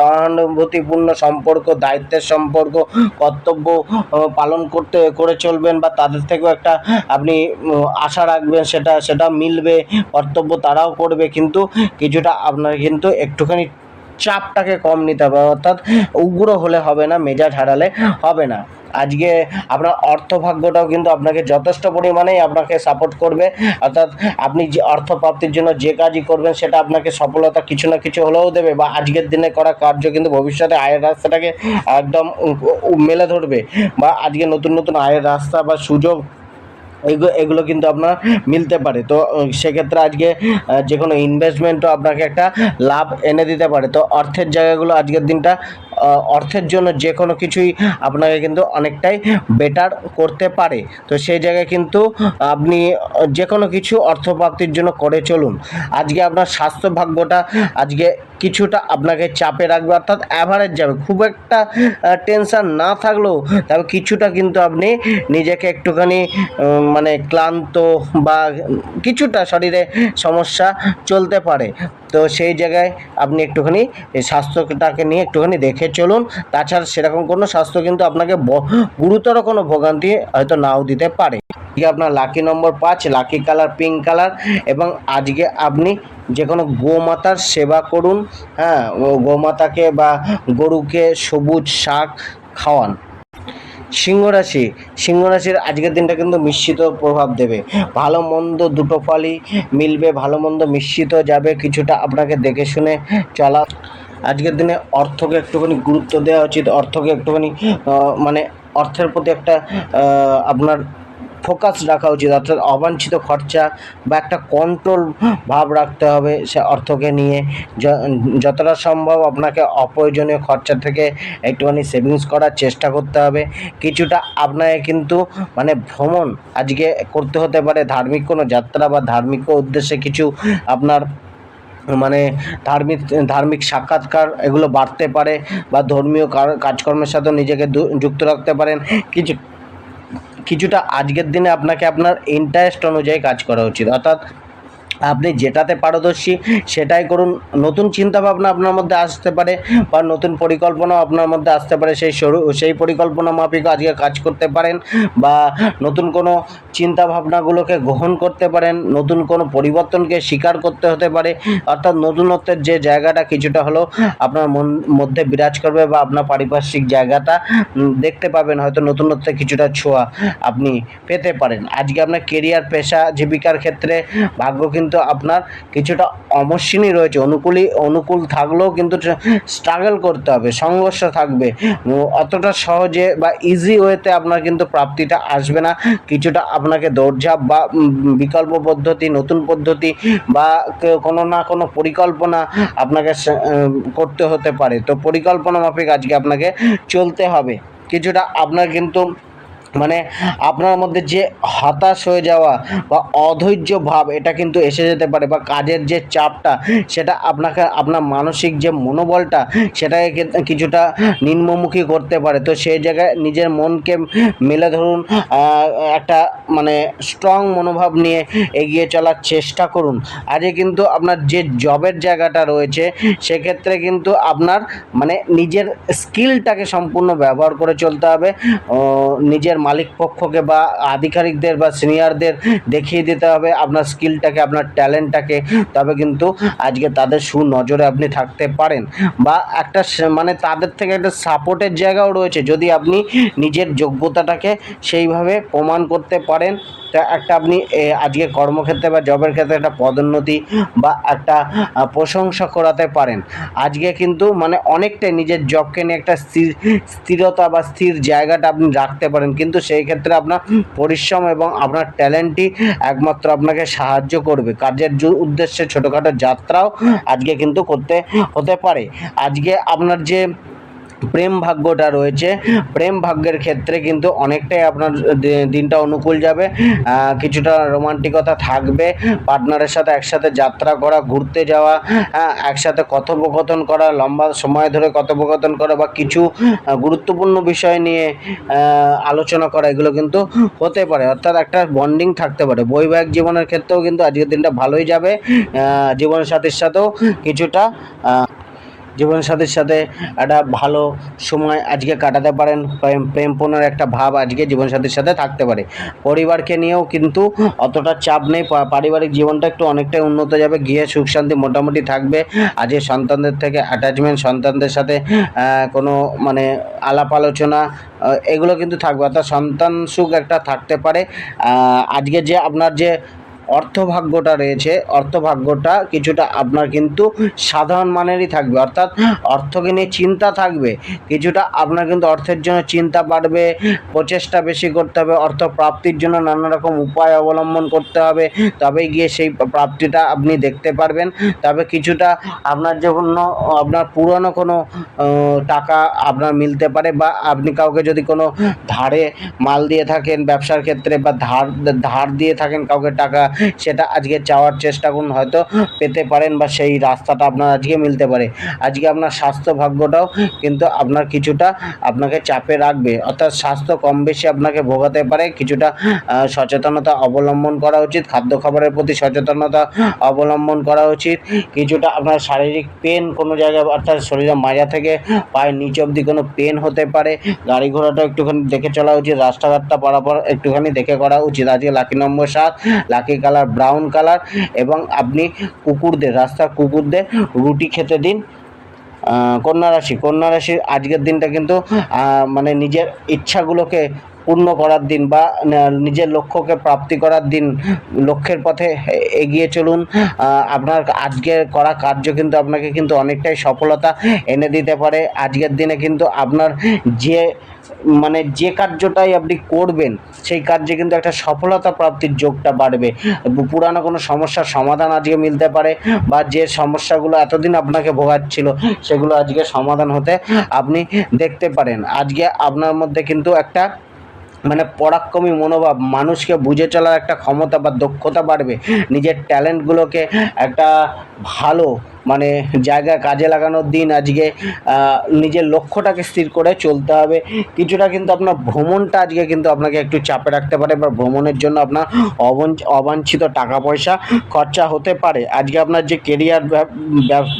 সহানুভূতিপূর্ণ সম্পর্ক, দায়িত্বের সম্পর্ক, কর্তব্য পালন করে চলবেন, বা তাদের থেকেও একটা আপনি আশা রাখবেন, সেটা মিলবে, কর্তব্য তারাও করবে। কিন্তু কিছুটা আপনার কিন্তু একটুখানি চাপটাকে কম নিতে হবে, অর্থাৎ উগ্র হলে হবে না, মেজাজ হারালে হবে না। আজকে আপনার অর্থভাগ্যটাও কিন্তু আপনাকে যথেষ্ট পরিমাণেই আপনাকে সাপোর্ট করবে, অর্থাৎ আপনি যে অর্থ প্রাপ্তির জন্য যে কাজই করবেন সেটা আপনাকে সফলতা কিছু না কিছু হলেও দেবে, বা আজকের দিনে করা কার্য কিন্তু ভবিষ্যতে আয়ের রাস্তাটাকে একদম মেলে ধরবে, বা আজকে নতুন আয়ের রাস্তা বা সুযোগ এগুলো কিন্তু আপনার মিলতে পারে। তো সেক্ষেত্রে আজকে যে কোনো ইনভেস্টমেন্টও আপনাকে একটা লাভ এনে দিতে পারে। তো অর্থের জায়গাগুলো আজকের দিনটা অর্থের জন্য যে কোনো কিছুই আপনাকে কিন্তু অনেকটাই বেটার করতে পারে। তো সেই জায়গায় কিন্তু আপনি যে কোনো কিছু অর্থপ্রাপ্তির জন্য করে চলুন। আজকে আপনার স্বাস্থ্য ভাগ্যটা আজকে কিছুটা আপনাকে চাপে রাখবে, অর্থাৎ অ্যাভারেজ যাবে, খুব একটা টেনশন না থাকলেও তবে কিছুটা কিন্তু আপনি নিজেকে একটুখানি মানে ক্লান্ত, বা কিছুটা শরীরে সমস্যা চলতে পারে। তো সেই জায়গায় আপনি একটুখানি এই স্বাস্থ্যটাকে নিয়ে একটুখানি দেখে চলুন। তাছাড়া সেরকম কোনো স্বাস্থ্য কিন্তু আপনাকে গুরুতর কোনো ভোগান্তি হয়তো নাও দিতে পারে। আপনার লাকি নম্বর 5, লাকি কালার পিঙ্ক কালার, এবং আজকে আপনি যে কোনো গোমাতার সেবা করুন। গোমাতাকে বা গরুকে সবুজ শাক খাওয়ান। সিংহরাশি, সিংহরাশির আজকের দিনটা কিন্তু মিশ্রিত প্রভাব দেবে। ভালো মন্দ দুটো ফলই মিলবে, ভালো মন্দ মিশ্রিত যাবে, কিছুটা আপনাকে দেখে শুনে চলা। আজকের দিনে অর্থকে একটুখানি গুরুত্ব দেওয়া উচিত, অর্থকে একটুখানি মানে অর্থের প্রতি একটা আপনার ফোকাস রাখা উচিত, অর্থাৎ অবাঞ্ছিত খরচা বা একটা কন্ট্রোল ভাব রাখতে হবে সে অর্থকে নিয়ে। যতটা সম্ভব আপনাকে অপ্রয়োজনীয় খরচা থেকে একটুখানি সেভিংস করার চেষ্টা করতে হবে। কিছুটা আপনাকে কিন্তু মানে ভ্রমণ আজকে করতে হতে পারে, ধার্মিক কোনো যাত্রা বা ধার্মিক উদ্দেশ্যে কিছু আপনার মানে ধার্মিক ধার্মিক সাক্ষাৎকার এগুলো বাড়তে পারে, বা ধর্মীয় কাজকর্মের সাথেও নিজেকে যুক্ত রাখতে পারেন। কিছুটা আজকের দিনে আপনাকে আপনার ইন্টারেস্ট অনুযায়ী কাজ করা উচিত, অর্থাৎ আপনি যেটাতে পারদর্শী সেটাই করুন। নতুন চিন্তাভাবনা আপনার মধ্যে আসতে পারে বা নতুন পরিকল্পনাও আপনার মধ্যে আসতে পারে, সেই পরিকল্পনা মাফিক আজকে কাজ করতে পারেন, বা নতুন কোনো চিন্তাভাবনাগুলোকে গ্রহণ করতে পারেন, নতুন কোনো পরিবর্তনকে স্বীকার করতে হতে পারে। অর্থাৎ নতুনত্বের যে জায়গাটা কিছুটা হলেও আপনার মধ্যে বিরাজ করবে, বা আপনার পারিপার্শ্বিক জায়গাটা দেখতে পাবেন, হয়তো নতুনত্বের কিছুটা ছোঁয়া আপনি পেতে পারেন। আজকে আপনার কেরিয়ার, পেশা, জীবিকার ক্ষেত্রে ভাগ্য কিন্তু আপনার কিছুটা অমসৃণই রয়েছে। অনুকূল থাকলেও কিন্তু স্ট্রাগল করতে হবে, সংঘর্ষ থাকবে। অতটা সহজে বা ইজি ওয়েতে আপনার কিন্তু প্রাপ্তিটা আসবে না। কিছুটা আপনাকে দৌড়ঝাঁপ বা বিকল্প পদ্ধতি, নতুন পদ্ধতি বা কোনো না কোনো পরিকল্পনা আপনাকে করতে হতে পারে। তো পরিকল্পনা মাফিক আজকে আপনাকে চলতে হবে। কিছুটা আপনার কিন্তু মানে আপনার মধ্যে যে হতাশ হয়ে যাওয়া বা অধৈর্য ভাব এটা কিন্তু এসে যেতে পারে, বা কাজের যে চাপটা সেটা আপনার মানসিক যে মনোবলটা সেটাকে কিছুটা নিম্নমুখী করতে পারে। তো সেই জায়গায় নিজের মনকে মেলে ধরুন, একটা মানে স্ট্রং মনোভাব নিয়ে এগিয়ে চলার চেষ্টা করুন। আজকে কিন্তু আপনার যে জবের জায়গাটা রয়েছে সেক্ষেত্রে কিন্তু আপনার মানে নিজের স্কিলটাকে সম্পূর্ণ ব্যবহার করে চলতে হবে। নিজের মালিক পক্ষকে বা আধিকারিকদের বা সিনিয়রদের দেখিয়ে দিতে হবে আপনার স্কিলটাকে, আপনার ট্যালেন্টটাকে, তবে কিন্তু আজকে তাদের সুনজরে আপনি থাকতে পারেন, বা একটা মানে তাদের থেকে একটা সাপোর্টের জায়গাও রয়েছে। যদি আপনি নিজের যোগ্যতাটাকে সেইভাবে প্রমাণ করতে পারেন, তা একটা আপনি আজকে কর্মক্ষেত্রে বা জবের ক্ষেত্রে একটা পদোন্নতি বা একটা প্রশংসা করাতে পারেন। আজকে কিন্তু মানে অনেকটাই নিজের জবকে নিয়ে একটা স্থিরতা বা স্থির জায়গাটা আপনি রাখতে পারেন, কিন্তু সেই ক্ষেত্রে আপনার পরিশ্রম এবং আপনার ট্যালেন্টই একমাত্র আপনাকে সাহায্য করবে। কাজের উদ্দেশ্যে ছোটোখাটো যাত্রাও আজকে কিন্তু করতে হতে পারে। আজকে আপনার যে প্রেম ভাগ্যটা রয়েছে, প্রেম ভাগ্যের ক্ষেত্রে কিন্তু অনেকটাই আপনার দিনটা অনুকূল যাবে। কিছুটা রোমান্টিকতা থাকবে, পার্টনারের সাথে একসাথে যাত্রা করা, ঘুরতে যাওয়া, একসাথে কথোপকথন করা, লম্বা সময় ধরে কথোপকথন করা, বা কিছু গুরুত্বপূর্ণ বিষয় নিয়ে আলোচনা করা, এগুলো কিন্তু হতে পারে। অর্থাৎ একটা বন্ডিং থাকতে পারে। বৈবাহিক জীবনের ক্ষেত্রেও কিন্তু আজকের দিনটা ভালোই যাবে। জীবনসাথীর সাথেও কিছুটা জীবনসাথীর সাথে একটা ভালো সময় আজকে কাটাতে পারেন। প্রেমপূর্ণর একটা ভাব আজকে জীবনসাথীর সাথে থাকতে পারে। পরিবারকে নিয়েও কিন্তু অতটা চাপ নেই, পারিবারিক জীবনটা একটু অনেকটাই উন্নত যাবে, গৃহে সুখ শান্তি মোটামুটি থাকবে। আজকে সন্তানদের থেকে অ্যাটাচমেন্ট, সন্তানদের সাথে কোনো মানে আলাপ আলোচনা এগুলো কিন্তু থাকবে, অর্থাৎ সন্তান সুখ একটা থাকতে পারে। আজকে যে আপনার যে অর্থভাগ্যটা রয়েছে, অর্থভাগ্যটা কিছুটা আপনার কিন্তু সাধারণ মানেরই থাকবে, অর্থাৎ অর্থকে নিয়ে চিন্তা থাকবে। কিছুটা আপনার কিন্তু অর্থের জন্য চিন্তা বাড়বে, প্রচেষ্টা বেশি করতে হবে, অর্থ প্রাপ্তির জন্য নানা রকম উপায় অবলম্বন করতে হবে, তবেই গিয়ে সেই প্রাপ্তিটা আপনি দেখতে পারবেন। তবে কিছুটা আপনার জন্য আপনার পুরনো কোনো টাকা আপনার মিলতে পারে, বা আপনি কাউকে যদি কোনো ধারে মাল দিয়ে থাকেন ব্যবসার ক্ষেত্রে, বা ধার দিয়ে থাকেন কাউকে টাকা, সেটা আজকে চাওয়ার চেষ্টা করুন, হয়তো পেতে পারেন, বা সেই রাস্তাটা আপনার আজকে মিলতে পারে। আজকে আপনার স্বাস্থ্য ভাগ্যটাও কিন্তু আপনার কিছুটা আপনাকে চাপে রাখবে, অর্থাৎ স্বাস্থ্য কম বেশি আপনাকে ভোগাতে পারে। কিছুটা সচেতনতা অবলম্বন করা উচিত, খাদ্য খাবারের প্রতি সচেতনতা অবলম্বন করা উচিত। কিছুটা আপনার শারীরিক পেন কোনো জায়গায়, অর্থাৎ শরীরের মাজা থেকে পায়ের নিচ অবধি কোনো পেন হতে পারে। গাড়ি ঘোড়াটা একটুখানি দেখে চলা উচিত, রাস্তাঘাটটা পারাপার একটুখানি দেখে করা উচিত। আজকে লাকি নম্বর 7, লাকি কালার ব্রাউন কালার, এবং আপনি রাস্তার কুকুরদের রুটি খেতে দিন। কন্যা রাশির আজকের দিনটা কিন্তু মানে নিজের ইচ্ছাগুলোকে পূর্ণ করার দিন বা নিজের লক্ষ্যকে প্রাপ্তি করার দিন। লক্ষ্যের পথে এগিয়ে চলুন। আপনার আজকের করা কার্য কিন্তু আপনাকে কিন্তু অনেকটাই সফলতা এনে দিতে পারে। আজকের দিনে কিন্তু আপনার যে মানে যে কার্যটাই আপনি করবেন সেই কার্যে কিন্তু একটা সফলতা প্রাপ্তির যোগটা বাড়বে। পুরানো কোনো সমস্যার সমাধান আজকে মিলতে পারে, বা যে সমস্যাগুলো এতদিন আপনাকে ভোগাচ্ছিল সেগুলো আজকে সমাধান হতে আপনি দেখতে পারেন। আজকে আপনার মধ্যে কিন্তু একটা মানে পরাক্রমী মনোভাব, মানুষকে বুঝে চলার একটা ক্ষমতা বা দক্ষতা বাড়বে। নিজের ট্যালেন্টগুলোকে একটা ভালো মানে জায়গায় কাজে লাগানোর দিন আজকে। নিজের লক্ষ্যটাকে স্থির করে চলতে হবে। কিছুটা কিন্তু আপনার ভ্রমণটা আজকে কিন্তু আপনাকে একটু চাপে রাখতে পারে, বা ভ্রমণের জন্য আপনার অবাঞ্ছিত টাকা পয়সা খরচা হতে পারে। আজকে আপনার যে কেরিয়ার,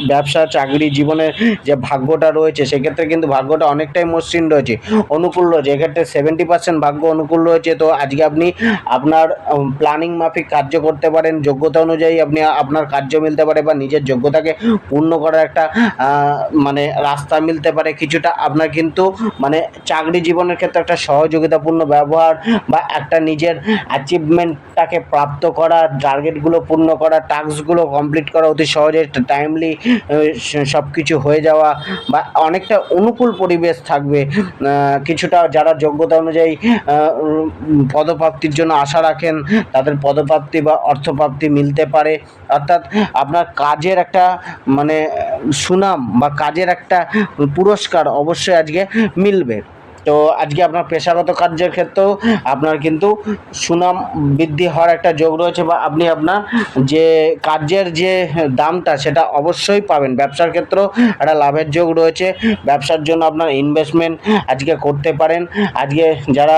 ব্যবসা, চাকরি জীবনের যে ভাগ্যটা রয়েছে সেক্ষেত্রে কিন্তু ভাগ্যটা অনেকটাই মসৃণ রয়েছে, অনুকূল রয়েছে। এক্ষেত্রে 70% ভাগ্য অনুকূল রয়েছে। তো আজকে আপনি আপনার প্ল্যানিং মাফিক কার্য করতে পারেন। যোগ্যতা অনুযায়ী আপনি আপনার কার্য মিলতে পারে, বা নিজের যোগ্যতাকে পূর্ণ করার একটা মানে রাস্তা মিলতে পারে। কিছুটা আপনার কিন্তু মানে চাকরি জীবনের ক্ষেত্রে একটা সহযোগিতাপূর্ণ ব্যবহার, বা একটা নিজের অ্যাচিভমেন্টটাকে প্রাপ্ত করা, টার্গেটগুলো পূর্ণ করা, টাস্কগুলো কমপ্লিট করা অতি সহজে টাইমলি সব কিছু হয়ে যাওয়া, বা অনেকটা অনুকূল পরিবেশ থাকবে। কিছুটা যারা যোগ্যতা অনুযায়ী পদপ্রাপ্তির জন্য আশা রাখেন তাদের পদপ্রাপ্তি বা অর্থপ্রাপ্তি মিলতে পারে। অর্থাৎ আপনার কাজের একটা মানে সুনাম বা কাজের একটা পুরস্কার অবশ্যই আজকে মিলবে। তো আজকে আপনার পেশাগত কার্যের ক্ষেত্রেও আপনার কিন্তু সুনাম বৃদ্ধি হওয়ার একটা যোগ রয়েছে, বা আপনি আপনার যে কার্যের যে দামটা সেটা অবশ্যই পাবেন। ব্যবসার ক্ষেত্রেও একটা লাভের যোগ রয়েছে। ব্যবসার জন্য আপনার ইনভেস্টমেন্ট আজকে করতে পারেন। আজকে যারা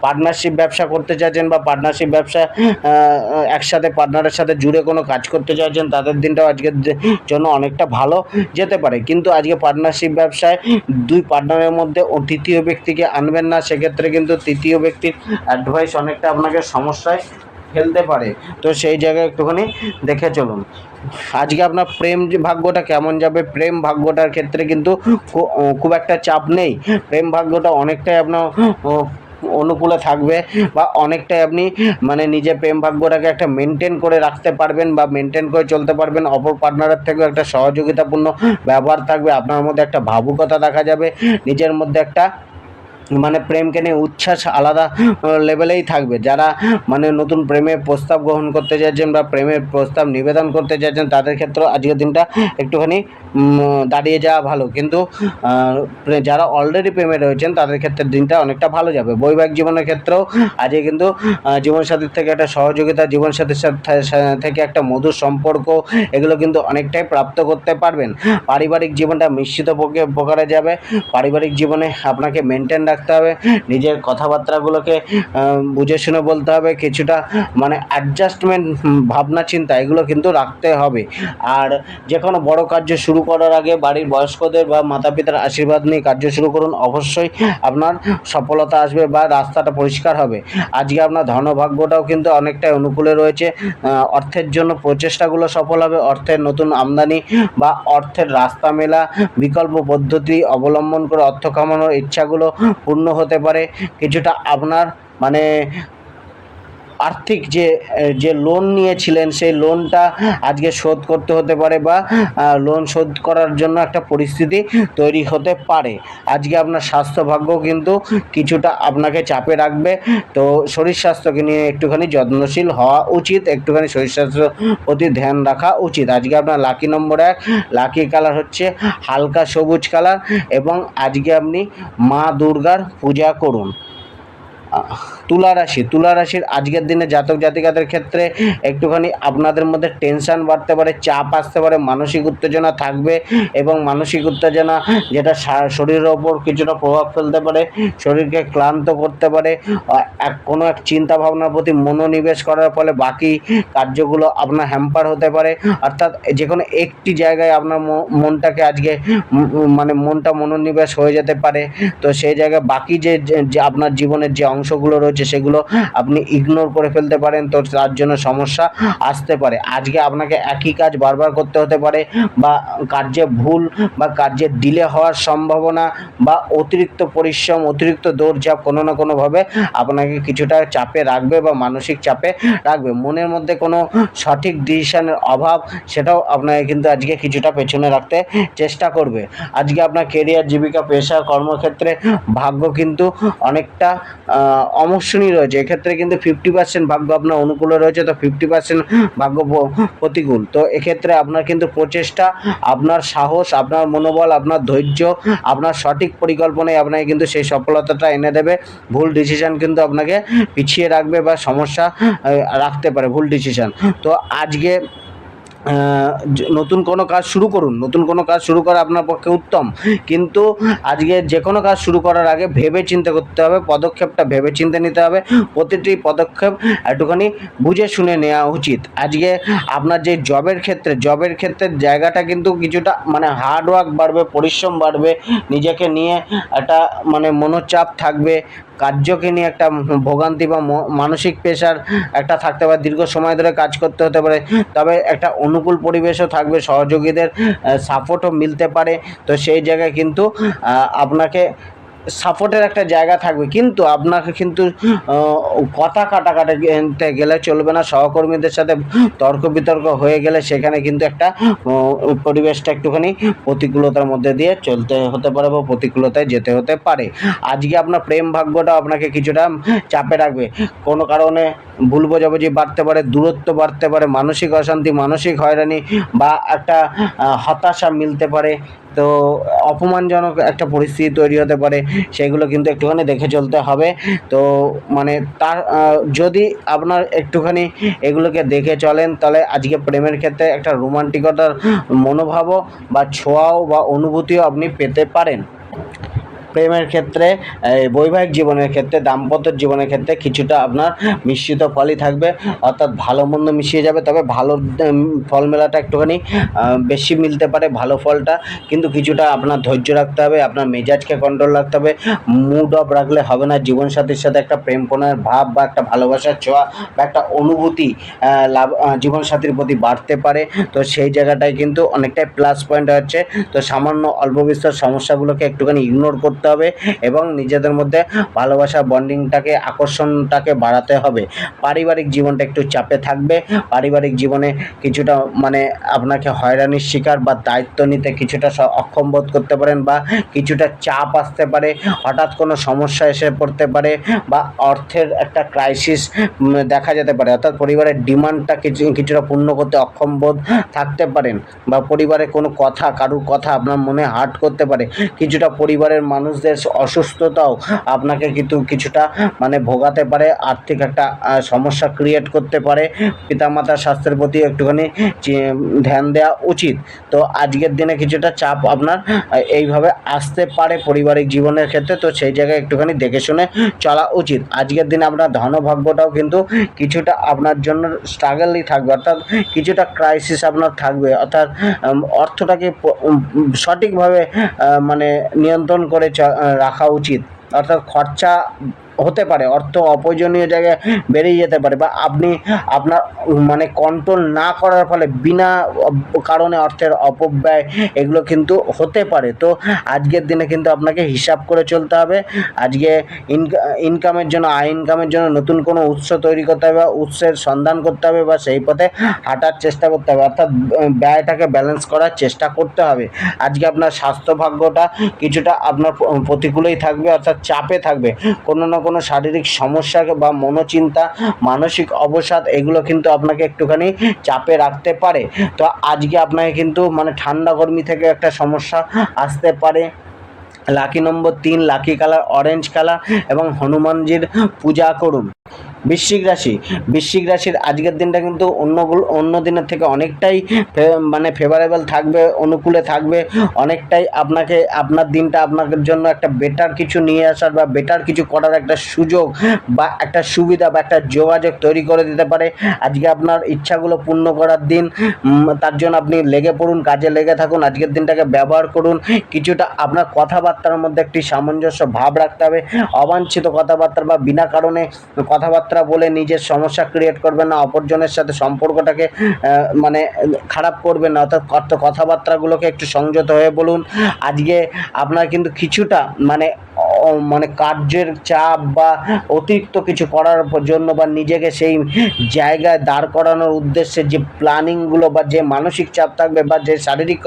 পার্টনারশিপ ব্যবসা করতে চাইছেন, বা পার্টনারশিপ ব্যবসা একসাথে পার্টনারের সাথে জুড়ে কোনো কাজ করতে চাইছেন, তাদের দিনটাও আজকের জন্য অনেকটা ভালো যেতে পারে। কিন্তু আজকে পার্টনারশিপ ব্যবসায় দুই পার্টনারের মধ্যে তৃতীয় ব্যক্তিকে আনবেন না। সেক্ষেত্রে কিন্তু তৃতীয় ব্যক্তির অ্যাডভাইস অনেকটা আপনাকে সমস্যায় ফেলতে পারে। তো সেই জায়গায় একটুখানি দেখে চলুন। আজকে আপনার প্রেম যে ভাগ্যটা কেমন যাবে, প্রেম ভাগ্যটার ক্ষেত্রে কিন্তু খুব একটা চাপ নেই। প্রেম ভাগ্যটা অনেকটাই আপনার অনুকূলে থাকবে, বা অনেকটাই আপনি মানে নিজের প্রেম ভাগ্যটাকে একটা মেনটেন করে রাখতে পারবেন, বা মেনটেন করে চলতে পারবেন। অপর পার্টনারের থেকেও একটা সহযোগিতাপূর্ণ ব্যবহার থাকবে। আপনার মধ্যে একটা ভাবুকতা দেখা যাবে। নিজের মধ্যে একটা মানে প্রেমকে নিয়ে উচ্ছ্বাস আলাদা লেভেলেই থাকবে। যারা মানে নতুন প্রেমের প্রস্তাব গ্রহণ করতে চাইছেন, বা প্রেমের প্রস্তাব নিবেদন করতে চাইছেন, তাদের ক্ষেত্রে আজকের দিনটা একটুখানি দাঁড়িয়ে যাওয়া ভালো। কিন্তু যারা অলরেডি প্রেমে রয়েছেন তাদের ক্ষেত্রে দিনটা অনেকটা ভালো যাবে। বৈবাহিক জীবনের ক্ষেত্রেও আজকে কিন্তু জীবনসাথীর থেকে একটা সহযোগিতা, জীবনসাথীর থেকে একটা মধুর সম্পর্ক, এগুলো কিন্তু অনেকটাই প্রাপ্ত করতে পারবেন। পারিবারিক জীবনটা মিশ্রিত প্রকারে যাবে। পারিবারিক জীবনে আপনাকে মেনটেন রাখতে হবে। নিজের কথাবার্তাগুলোকে বুঝে শুনে বলতে হবে। কিছুটা মানে অ্যাডজাস্টমেন্ট ভাবনা চিন্তা এগুলো কিন্তু রাখতে হবে। আর যে কোনো বড় কার্য শুরু করার আগে বাড়ির বয়স্কদের বা মাতা পিতার আশীর্বাদ নিয়ে কার্য শুরু করুন। অবশ্যই আপনার সফলতা আসবে, বা রাস্তাটা পরিষ্কার হবে। আজকে আপনার ধনভাগ্যটাও কিন্তু অনেকটাই অনুকূলে রয়েছে। অর্থের জন্য প্রচেষ্টাগুলো সফল হবে। অর্থের নতুন আমদানি বা অর্থের রাস্তা মেলা, বিকল্প পদ্ধতি অবলম্বন করে অর্থ কামানোর ইচ্ছাগুলো পূর্ণ হতে পারে। কিছুটা আপনার মানে আর্থিক যে লোন নিয়েছিলেন সেই লোনটা আজকে শোধ করতে হতে পারে, বা লোন শোধ করার জন্য একটা পরিস্থিতি তৈরি হতে পারে। আজকে আপনার স্বাস্থ্য ভাগ্য কিন্তু কিছুটা আপনাকে চাপে রাখবে। তো শরীর স্বাস্থ্যকে নিয়ে একটুখানি যত্নশীল হওয়া উচিত, একটুখানি শরীর স্বাস্থ্যের প্রতি ধ্যান রাখা উচিত। আজকে আপনার লাকি নম্বর 1, লাকি কালার হচ্ছে হালকা সবুজ কালার, এবং আজকে আপনি মা দুর্গার পূজা করুন। তুলা রাশির আজকের দিনে জাতক জাতিকাদের ক্ষেত্রে একটুখানি আপনাদের মধ্যে টেনশন বাড়তে পারে, চাপ আসতে পারে, মানসিক উত্তেজনা থাকবে, এবং মানসিক উত্তেজনা যেটা শরীরের ওপর কিছুটা প্রভাব ফেলতে পারে, শরীরকে ক্লান্ত করতে পারে। কোনো এক চিন্তা ভাবনার প্রতি মনোনিবেশ করার ফলে বাকি কার্যগুলো আপনার হ্যাম্পার হতে পারে। অর্থাৎ যে কোনো একটি জায়গায় আপনার মনটাকে আজকে মানে মনটা মনোনিবেশ হয়ে যেতে পারে। তো সেই জায়গায় বাকি যে আপনার জীবনের যে অংশ অংশগুলো রয়েছে সেগুলো আপনি ইগনোর করে ফেলতে পারেন, তো তার জন্য সমস্যা আসতে পারে। আজকে আপনাকে একই কাজ বারবার করতে হতে পারে, বা কার্যে ভুল বা কার্যে ডিলে হওয়ার সম্ভাবনা, বা অতিরিক্ত পরিশ্রম, অতিরিক্ত দৌড়ঝাঁপ কোনো না কোনোভাবে আপনাকে কিছুটা চাপে রাখবে বা মানসিক চাপে রাখবে। মনের মধ্যে কোনো সঠিক ডিসিশনের অভাব, সেটাও আপনাকে কিন্তু আজকে কিছুটা পেছনে রাখতে চেষ্টা করবে। আজকে আপনার কেরিয়ার, জীবিকা, পেশা, কর্মক্ষেত্রে ভাগ্য কিন্তু অনেকটা অমসৃণই রয়েছে। এক্ষেত্রে কিন্তু 50% ভাগ্য আপনার অনুকূলে রয়েছে, তো 50% ভাগ্য প্রতিকূল। তো এক্ষেত্রে আপনার কিন্তু প্রচেষ্টা, আপনার সাহস, আপনার মনোবল, আপনার ধৈর্য, আপনার সঠিক পরিকল্পনায় আপনাকে কিন্তু সেই সফলতাটা এনে দেবে। ভুল ডিসিশন কিন্তু আপনাকে পিছিয়ে রাখবে বা সমস্যা রাখতে পারে ভুল ডিসিশন। তো আজকে নতুন কোনো কাজ শুরু করুন, নতুন কোনো কাজ শুরু করা আপনার পক্ষে উত্তম, কিন্তু আজকে যে কোনো কাজ শুরু করার আগে ভেবে চিন্তে করতে হবে, পদক্ষেপটা ভেবে চিন্তে নিতে হবে, প্রতিটি পদক্ষেপ একটুখানি বুঝে শুনে নেওয়া উচিত। আজকে আপনার যে জবের ক্ষেত্রে জায়গাটা কিন্তু কিছুটা মানে হার্ডওয়ার্ক বাড়বে, পরিশ্রম বাড়বে, নিজেকে নিয়ে একটা মানে মনোচাপ থাকবে, কার্যকে নিয়ে একটা ভোগান্তি বা মানসিক প্রেশার একটা থাকতে পারে, দীর্ঘ সময় ধরে কাজ করতে হতে পারে। তবে একটা অনুকূল পরিবেশও থাকবে, সহযোগীদের সাপোর্টও মিলতে পারে। তো সেই জায়গায় কিন্তু আপনাকে সাপোর্টের একটা জায়গা থাকবে, কিন্তু আপনাকে কিন্তু কথা কাটাকাটিতে গেলে চলবে না। সহকর্মীদের সাথে তর্ক বিতর্ক হয়ে গেলে সেখানে কিন্তু একটা পরিবেশটা একটুখানি প্রতিকূলতার মধ্যে দিয়ে চলতে হতে পারে বা প্রতিকূলতায় যেতে হতে পারে। আজকে আপনার প্রেম ভাগ্যটা আপনাকে কিছুটা চাপে রাখবে, কোনো কারণে ভুল বোঝাবুঝি বাড়তে পারে, দূরত্ব বাড়তে পারে, মানসিক অশান্তি, মানসিক হয়রানি বা একটা হতাশা মিলতে পারে। তো অপমানজনক একটা পরিস্থিতি তৈরি হতে পারে, সেগুলো কিন্তু একটুখানি দেখে চলতে হবে। তো মানে তার যদি আপনার একটুখানি এগুলোকে দেখে চলেন, তাহলে আজকে প্রেমের ক্ষেত্রে একটা রোমান্টিকতার মনোভাবও বা ছোঁয়াও বা অনুভূতিও আপনি পেতে পারেন। প্রেমের ক্ষেত্রে, বৈবাহিক জীবনের ক্ষেত্রে, দাম্পত্য জীবনের ক্ষেত্রে কিছুটা আপনার মিশ্রিত ফলই থাকবে, অর্থাৎ ভালো মন্দ মিশিয়ে যাবে। তবে ভালো ফল মেলাটা একটুখানি বেশি মিলতে পারে ভালো ফলটা, কিন্তু কিছুটা আপনার ধৈর্য রাখতে হবে, আপনার মেজাজকে কন্ট্রোল রাখতে হবে। মুড অফ রাখলে হবে না। জীবনসাথীর সাথে একটা প্রেম প্রণয়ের ভাব বা একটা ভালোবাসার ছোঁয়া বা একটা অনুভূতি জীবনসাথীর প্রতি বাড়তে পারে। তো সেই জায়গাটায় কিন্তু অনেকটাই প্লাস পয়েন্ট হচ্ছে। তো সামান্য অল্প বিস্তর সমস্যাগুলোকে একটুখানি ইগনোর করতে হবে এবং নিজেদের মধ্যে ভালোবাসা, বন্ডিংটাকে, আকর্ষণটাকে বাড়াতে হবে। পারিবারিক জীবনটা একটু চাপে থাকবে, পারিবারিক জীবনে কিছুটা মানে আপনাকে হয়রানির শিকার বা দায়িত্ব নিতে কিছুটা অক্ষম বোধ করতে পারেন, বা কিছুটা চাপ আসতে পারে, হঠাৎ কোনো সমস্যা এসে পড়তে পারে, বা অর্থের একটা ক্রাইসিস দেখা যেতে পারে, অর্থাৎ পরিবারের ডিমান্ডটা কিছুটা পূর্ণ করতে অক্ষম বোধ থাকতে পারেন, বা পরিবারের কোনো কথা, কারুর কথা আপনার মনে হার্ট করতে পারে। কিছুটা পরিবারের মানুষদের অসুস্থতাও আপনাকে কিন্তু কিছুটা মানে ভোগাতে পারে, আর্থিক একটা সমস্যা ক্রিয়েট করতে পারে। পিতামাতার স্বাস্থ্যের প্রতি একটুখানি ধ্যান দেওয়া উচিত। তো আজকের দিনে কিছুটা চাপ আপনার এইভাবে আসতে পারে পারিবারিক জীবনের ক্ষেত্রে, তো সেই জায়গায় একটুখানি দেখে শুনে চলা উচিত। আজকের দিনে আপনার ধনভাগ্যটাও কিন্তু কিছুটা আপনার জন্য স্ট্রাগলই থাকবে, অর্থাৎ কিছুটা ক্রাইসিস আপনার থাকবে, অর্থাৎ অর্থটাকে সঠিকভাবে মানে নিয়ন্ত্রণ করে রাখা উচিত। অর্থাৎ খরচা হতে পারে, অর্থ অপ্রয়োজনীয় জায়গায় বেরিয়ে যেতে পারে, বা আপনি আপনার মানে কন্ট্রোল না করার ফলে বিনা কারণে অর্থের অপব্যয় এগুলো কিন্তু হতে পারে। তো আজকের দিনে কিন্তু আপনাকে হিসাব করে চলতে হবে। আজকে ইনকামের জন্য, ইনকামের জন্য নতুন কোনো উৎস তৈরি করতে হবে, বা উৎসের সন্ধান করতে হবে, বা সেই পথে হাঁটার চেষ্টা করতে হবে, অর্থাৎ ব্যয়টাকে ব্যালেন্স করার চেষ্টা করতে হবে। আজকে আপনার স্বাস্থ্য ভাগ্যটা কিছুটা আপনার প্রতিকূলেই থাকবে, অর্থাৎ চাপে থাকবে। কোনো না কোনো শারীরিক সমস্যা বা মনোচিন্তা, মানসিক অবসাদ এগুলো কিন্তু আপনাকে একটুখানি চাপে রাখতে পারে। তো আজকে আপনাকে কিন্তু মানে ঠান্ডা গরমি থেকে একটা সমস্যা আসতে পারে। লাকি নম্বর 3, লাকি কালার অরেঞ্জ কালার, এবং হনুমানজির পূজা করুন। বৃশ্চিক রাশির আজকের দিনটা কিন্তু অন্য দিনের থেকে অনেকটাই মানে ফেভারেবল থাকবে, অনুকূলে থাকবে, অনেকটাই আপনার দিনটা আপনাদের জন্য একটা বেটার কিছু নিয়ে আসার বা বেটার কিছু করার একটা সুযোগ বা একটা সুবিধা বা একটা যোগাযোগ তৈরি করে দিতে পারে। আজকে আপনার ইচ্ছাগুলো পূর্ণ করার দিন, তার জন্য আপনি লেগে পড়ুন, কাজে লেগে থাকুন, আজকের দিনটাকে ব্যবহার করুন। কিছুটা আপনার কথাবার্তার মধ্যে একটি সামঞ্জস্য ভাব রাখতে হবে। অবাঞ্ছিত কথাবার্তা বা বিনা কারণে কথাবার্তা বলে নিজের সমস্যা ক্রিয়েট করবেন না, অপরজনের সাথে সম্পর্কটাকে মানে খারাপ করবেন না, অর্থাৎ কথাবার্তাগুলোকে একটু সংযত হয়ে বলুন। আজকে আপনার কিন্তু কিছুটা মানে কার্যের চাপ বা অতিরিক্ত কিছু করার জন্য বা নিজেকে সেই জায়গায় দাঁড় করানোর উদ্দেশ্যে যে প্ল্যানিংগুলো বা যে মানসিক চাপ থাকবে বা যে শারীরিক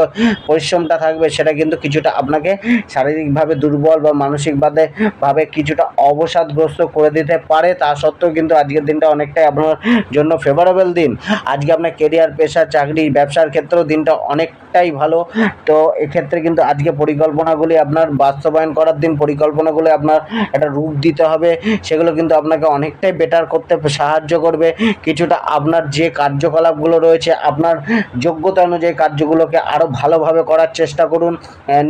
পরিশ্রমটা থাকবে, সেটা কিন্তু কিছুটা আপনাকে শারীরিকভাবে দুর্বল বা মানসিকভাবে কিছুটা অবসাদগ্রস্ত করে দিতে পারে। তা সত্ত্বেও কিন্তু আজকের দিনটা অনেকটাই আপনার জন্য ফেভারেবল দিন। আজকে আপনার কেরিয়ার, পেশা, চাকরি, ব্যবসার ক্ষেত্রেও দিনটা অনেকটাই ভালো। তো এক্ষেত্রে কিন্তু আজকে পরিকল্পনাগুলি আপনার বাস্তবায়ন করার দিন। পরিকল্পনাগুলো আপনার একটা রূপ দিতে হবে, সেগুলো কিন্তু আপনাকে অনেকটাই বেটার করতে সাহায্য করবে। কিছুটা আপনার যে কার্যকলাপগুলো রয়েছে, আপনার যোগ্যতা অনুযায়ী কার্যগুলোকে আরও ভালোভাবে করার চেষ্টা করুন।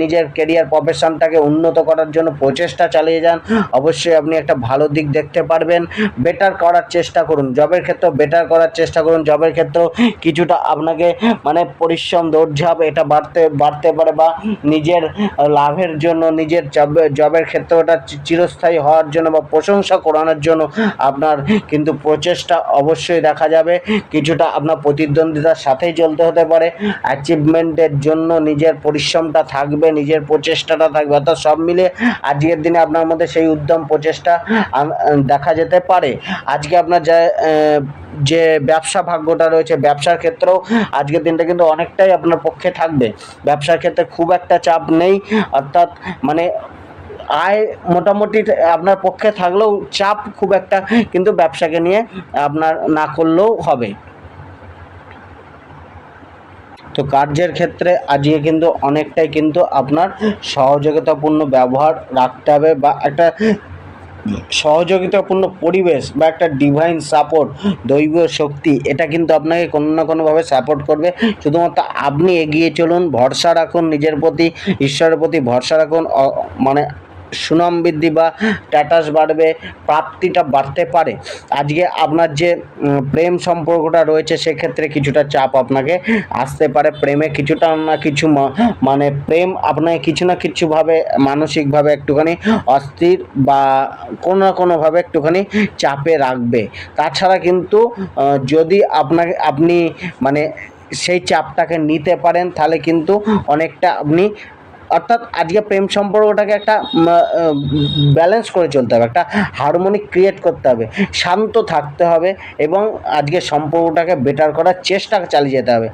নিজের কেরিয়ার, প্রফেশনটাকে উন্নত করার জন্য প্রচেষ্টা চালিয়ে যান। অবশ্যই আপনি একটা ভালো দিক দেখতে পারবেন। বেটার করার চেষ্টা করুন, জবের ক্ষেত্রেও বেটার করার চেষ্টা করুন। জবের ক্ষেত্রেও কিছুটা আপনাকে পরিশ্রম, দৌড়ঝাঁপ এটা বাড়তে পারে বা নিজের লাভের জন্য, নিজের জবের ক্ষেত্রে ওটা চিরস্থায়ী হওয়ার জন্য বা প্রশংসা করানোর জন্য আপনার কিন্তু প্রচেষ্টা অবশ্যই দেখা যাবে। কিছুটা আপনার প্রতিদ্বন্দ্বিতার সাথেই চলতে হতে পারে। অ্যাচিভমেন্টের জন্য নিজের পরিশ্রমটা থাকবে, নিজের প্রচেষ্টাটা থাকবে, অর্থাৎ সব মিলে আজকের দিনে আপনার মধ্যে সেই উদ্যম, প্রচেষ্টা দেখা যেতে পারে। আজকে আপনার যে ব্যবসা ভাগ্যটা রয়েছে, ব্যবসার ক্ষেত্রেও আজকের দিনটা কিন্তু অনেকটাই আপনার পক্ষে থাকবে। ব্যবসার ক্ষেত্রে খুব একটা চাপ নেই, অর্থাৎ আয় মোটামুটি আপনার পক্ষে থাকলেও চাপ খুব একটা কিন্তু ব্যবসাকে নিয়ে আপনার না করলেও হবে। তো কার্যের ক্ষেত্রে আজকে কিন্তু অনেকটাই কিন্তু আপনার সহযোগিতাপূর্ণ ব্যবহার রাখতে হবে বা একটা সহযোগিতাপূর্ণ পরিবেশ বা একটা ডিভাইন সাপোর্ট, দৈবীয় শক্তি, এটা কিন্তু আপনাকে কোনো না কোনোভাবে সাপোর্ট করবে। শুধুমাত্র আপনি এগিয়ে চলুন, ভরসা রাখুন নিজের প্রতি, ঈশ্বরের প্রতি ভরসা রাখুন। মানে সুনাম বৃদ্ধি বা স্ট্যাটাস বাড়বে, প্রাপ্তিটা বাড়তে পারে। আজকে আপনার যে প্রেম সম্পর্কটা রয়েছে, সেক্ষেত্রে কিছুটা চাপ আপনাকে আসতে পারে। প্রেমে কিছুটা না কিছু প্রেম আপনাকে কিছু না কিছুভাবে মানসিকভাবে একটুখানি অস্থির বা কোনো না কোনোভাবে একটুখানি চাপে রাখবে। তাছাড়া কিন্তু যদি আপনি সেই চাপটাকে নিতে পারেন, তাহলে কিন্তু অনেকটা আপনি, অর্থাৎ আজকে প্রেম সম্পর্কটাকে একটা ব্যালেন্স করে চলতে হবে, একটা হারমোনি ক্রিয়েট করতে হবে, শান্ত থাকতে হবে এবং আজকে সম্পর্কটাকে বেটার করার চেষ্টা চালিয়ে যেতে হবে।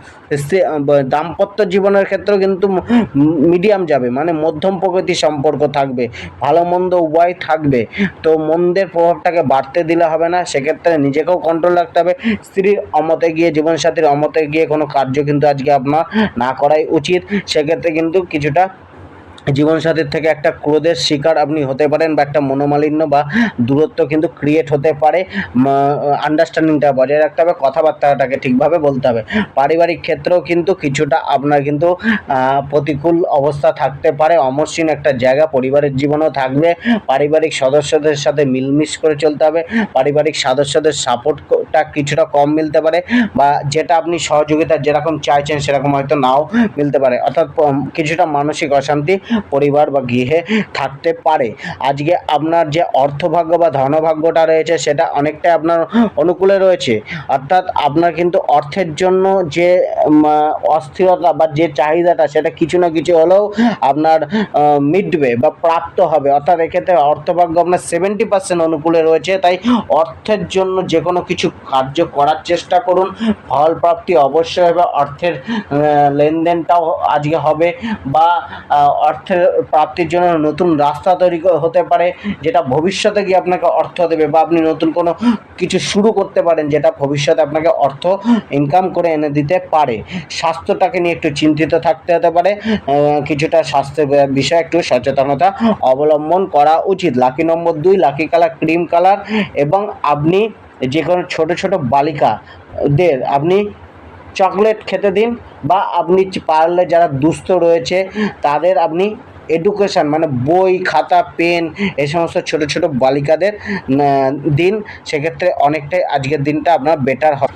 দাম্পত্য জীবনের ক্ষেত্রেও কিন্তু মিডিয়াম যাবে, মধ্যম প্রকৃতির সম্পর্ক থাকবে, ভালো মন্দ উভয় থাকবে। তো মন্দের প্রভাবটাকে বাড়তে দিলে হবে না, সেক্ষেত্রে নিজেকেও কন্ট্রোল রাখতে হবে। স্ত্রীর অমতে গিয়ে, জীবনসাথীর অমতে গিয়ে কোনো কার্য কিন্তু আজকে আপনার না করাই উচিত। সেক্ষেত্রে কিন্তু কিছুটা জীবনসাথীর থেকে একটা ক্রোধের শিকার আপনি হতে পারেন বা একটা মনোমালিন্য বা দূরত্ব কিন্তু ক্রিয়েট হতে পারে। আন্ডারস্ট্যান্ডিংটা বজায় রাখতে হবে, কথাবার্তাটাকে ঠিকভাবে বলতে হবে। পারিবারিক ক্ষেত্রেও কিন্তু কিছুটা আপনার কিন্তু প্রতিকূল অবস্থা থাকতে পারে, অমসৃণ একটা জায়গা পরিবারের জীবনেও থাকবে। পারিবারিক সদস্যদের সাথে মিলমিশ করে চলতে হবে। পারিবারিক সদস্যদের সাপোর্টটা কিছুটা কম মিলতে পারে বা যেটা আপনি সহযোগিতা যেরকম চাইছেন সেরকম হয়তো নাও মিলতে পারে, অর্থাৎ কিছুটা মানসিক অশান্তি পরিবার বা গৃহে থাকতে পারে। আজকে আপনার যে অর্থভাগ্য বা ধনভাগ্যটা রয়েছে, সেটা অনেকটাই আপনার অনুকূলে রয়েছে, অর্থাৎ আপনার কিন্তু অর্থের জন্য যে অস্থিরতা বা যে চাহিদাটা, সেটা কিছু না কিছু হলেও আপনার মিটবে বা প্রাপ্ত হবে। অর্থাৎ এক্ষেত্রে অর্থভাগ্য আপনার 70% অনুকূলে রয়েছে। তাই অর্থের জন্য যে কোনো কিছু কার্য করার চেষ্টা করুন, ফল প্রাপ্তি অবশ্যই হবে। অর্থের লেনদেনটাও আজকে হবে বা প্রাপ্তির জন্য নতুন রাস্তা তৈরি হতে পারে, যেটা ভবিষ্যতে গিয়ে আপনাকে অর্থ দেবে, বা আপনি নতুন কোনো কিছু শুরু করতে পারেন যেটা ভবিষ্যতে আপনাকে অর্থ ইনকাম করে এনে দিতে পারে। স্বাস্থ্যটাকে নিয়ে একটু চিন্তিত থাকতে হতে পারে, কিছুটা স্বাস্থ্যের বিষয়ে একটু সচেতনতা অবলম্বন করা উচিত। লাকি নম্বর 2, লাকি কালার ক্রিম কালার। এবং আপনি যে কোনো ছোটো ছোটো বালিকাদের আপনি চকলেট খেতে দিন, বা আপনি পারলে যারা দুস্থ রয়েছে তাদের আপনি এডুকেশান মানে বই খাতা পেন এই সমস্ত ছোটো ছোটো বালিকাদের দিন, সেক্ষেত্রে অনেকটাই আজকের দিনটা আপনার বেটার হয়।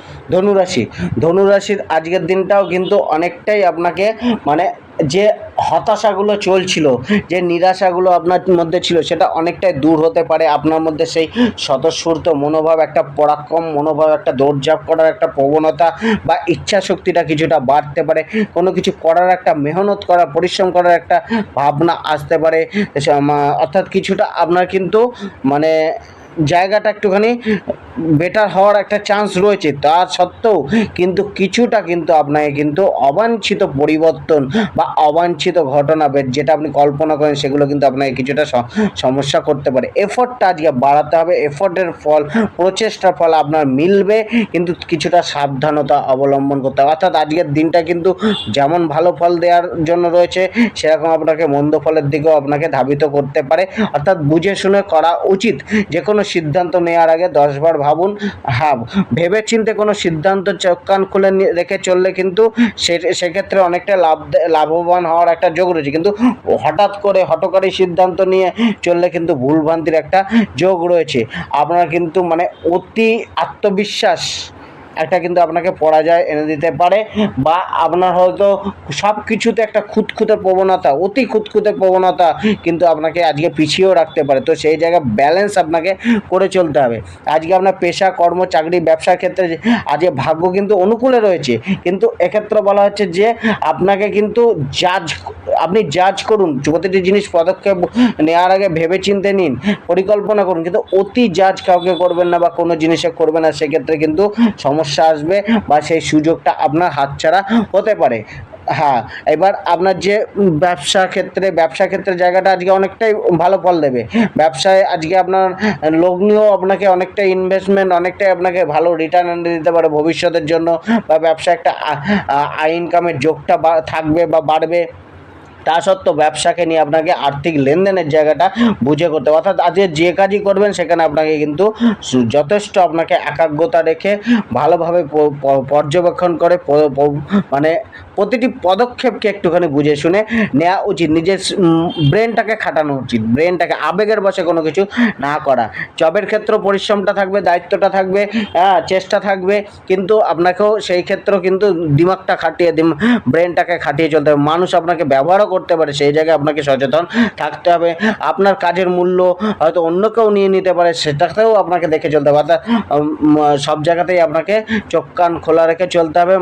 ধনুরাশির আজকের দিনটাও কিন্তু অনেকটাই আপনাকে মানে যে হতাশাগুলো চলছিল, যে নিরাশাগুলো আপনার মধ্যে ছিল, সেটা অনেকটাই দূর হতে পারে। আপনার মধ্যে সেই স্বতঃস্ফূর্ত মনোভাব, একটা পরাক্রম মনোভাব, একটা দৌড়ঝাঁপ করার একটা প্রবণতা বা ইচ্ছা শক্তিটা কিছুটা বাড়তে পারে। কোনো কিছু করার একটা মেহনত করার, পরিশ্রম করার একটা ভাবনা আসতে পারে। অর্থাৎ কিছুটা আপনার কিন্তু মানে জায়গাটা একটুখানি বেটার হওয়ার একটা চান্স রয়েছে। তা সত্ত্বেও কিন্তু কিছুটা কিন্তু আপনাকে কিন্তু অবাঞ্ছিত পরিবর্তন বা অবাঞ্ছিত ঘটনা যেটা আপনি কল্পনা করেন সেগুলো কিন্তু আপনাকে কিছুটা সমস্যা করতে পারে। এফোর্টটা আজকে বাড়াতে হবে, এফোর্টের ফল, প্রচেষ্টার ফল আপনার মিলবে, কিন্তু কিছুটা সাবধানতা অবলম্বন করতে হবে। অর্থাৎ আজকের দিনটা কিন্তু যেমন ভালো ফল দেওয়ার জন্য রয়েছে, সেরকম আপনাকে মন্দ ফলের দিকেও আপনাকে ধাবিত করতে পারে। অর্থাৎ বুঝে শুনে করা উচিত। যে কোনো সিদ্ধান্ত নেওয়ার আগে 10 বার ভাবুন। হ্যাঁ, ভেবেচিন্তে কোনো সিদ্ধান্ত চোখ কান খুলে রেখে চললে কিন্তু সেক্ষেত্রে অনেকটা লাভবান হওয়ার একটা যোগ রয়েছে, কিন্তু হঠাৎ করে হঠকারী সিদ্ধান্ত নিয়ে চললে কিন্তু ভুলভ্রান্তির একটা যোগ রয়েছে। আপনার কিন্তু মানে অতি আত্মবিশ্বাস একটা কিন্তু আপনাকে পরাজয় এনে দিতে পারে, বা আপনার হয়তো সব কিছুতে একটা খুঁতখুঁতে প্রবণতা, অতি খুঁতখুঁতে প্রবণতা কিন্তু আপনাকে আজকে পিছিয়েও রাখতে পারে। তো সেই জায়গায় ব্যালেন্স আপনাকে করে চলতে হবে। আজকে আপনার পেশা, কর্ম, চাকরি, ব্যবসার ক্ষেত্রে আজকে ভাগ্য কিন্তু অনুকূলে রয়েছে, কিন্তু এক্ষেত্রে বলা হচ্ছে যে আপনাকে কিন্তু আপনি জাজ করুন, প্রতিটি জিনিস পদক্ষেপ নেওয়ার আগে ভেবে চিন্তে নিন, পরিকল্পনা করুন, কিন্তু অতি জাজ কাউকে করবেন না বা কোনো জিনিসে করবেন না, সেক্ষেত্রে কিন্তু সমস্যা আসবে বা সেই সুযোগটা আপনার হাতছাড়া হতে পারে। হ্যাঁ, এবার আপনার যে ব্যবসা ক্ষেত্রে জায়গাটা আজকে অনেকটাই ভালো ফল দেবে। ব্যবসায় আজকে আপনার লগ্নিও আপনাকে অনেকটাই ইনভেস্টমেন্ট, অনেকটাই আপনাকে ভালো রিটার্ন এনে দিতে পারে ভবিষ্যতের জন্য, বা ব্যবসায় একটা আয় ইনকামের যোগটা থাকবে বা বাড়বে। তা সত্ত্বেও ব্যবসাকে নিয়ে আপনাকে আর্থিক লেনদেনের জায়গাটা বুঝে করতে হবে। অর্থাৎ আজকে যে কাজই করবেন সেখানে আপনাকে কিন্তু যথেষ্ট আপনাকে একাগ্রতা রেখে ভালোভাবে পর্যবেক্ষণ করে মানে প্রতিটি পদক্ষেপকে একটুখানি বুঝে শুনে নেওয়া উচিত। নিজের ব্রেনটাকে খাটানো উচিত, ব্রেনটাকে আবেগের বশে কোনো কিছু না করা। জবের ক্ষেত্রেও পরিশ্রমটা থাকবে, দায়িত্বটা থাকবে, চেষ্টা থাকবে, কিন্তু আপনাকেও সেই ক্ষেত্রেও কিন্তু দিমাগটা খাটিয়ে ব্রেনটাকে খাটিয়ে চলতে হবে। মানুষ আপনাকে ব্যবহারও করতে পারে, সেই জায়গায় আপনাকে সচেতন থাকতে হবে। আপনার কাজের মূল্য হয়তো অন্য কেউ নিয়ে নিতে পারে, সেটাতেও আপনাকে দেখে চলতে হবে। অর্থাৎ সব জায়গাতেই আপনাকে চোখ কান খোলা রেখে চলতে হবে।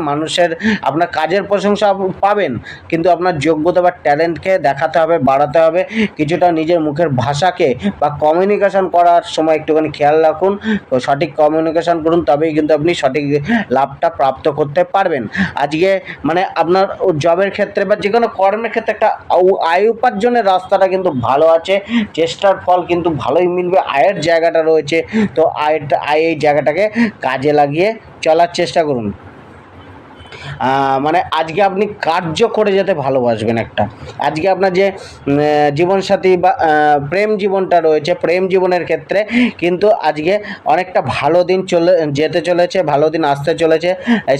আপনার কাজের প্রশংসা পাবেন, কিন্তু আপনার যোগ্যতা বা ট্যালেন্টকে দেখাতে হবে, বাড়াতে হবে। কিছুটা নিজের মুখের ভাষাকে বা কমিউনিকেশন করার সময় একটুখানি খেয়াল রাখুন, সঠিক কমিউনিকেশন করুন, তবেই কিন্তু আপনি সঠিক লাভটা প্রাপ্ত করতে পারবেন। আজকে মানে আপনার জবের ক্ষেত্রে বা যে কোনো কর্মের ক্ষেত্রে একটা আয় উপার্জনের রাস্তাটা কিন্তু ভালো আছে, চেষ্টার ফল কিন্তু ভালোই মিলবে, আয়ের জায়গাটা রয়েছে। তো এই জায়গাটাকে কাজে লাগিয়ে চলার চেষ্টা করুন। মানে আজকে আপনি কার্য করে যেতে ভালোবাসবেন একটা। আজকে আপনার যে জীবনসাথী বা প্রেম জীবনটা রয়েছে, প্রেম জীবনের ক্ষেত্রে কিন্তু আজকে অনেকটা ভালো দিন যেতে চলেছে, ভালো দিন আসতে চলেছে।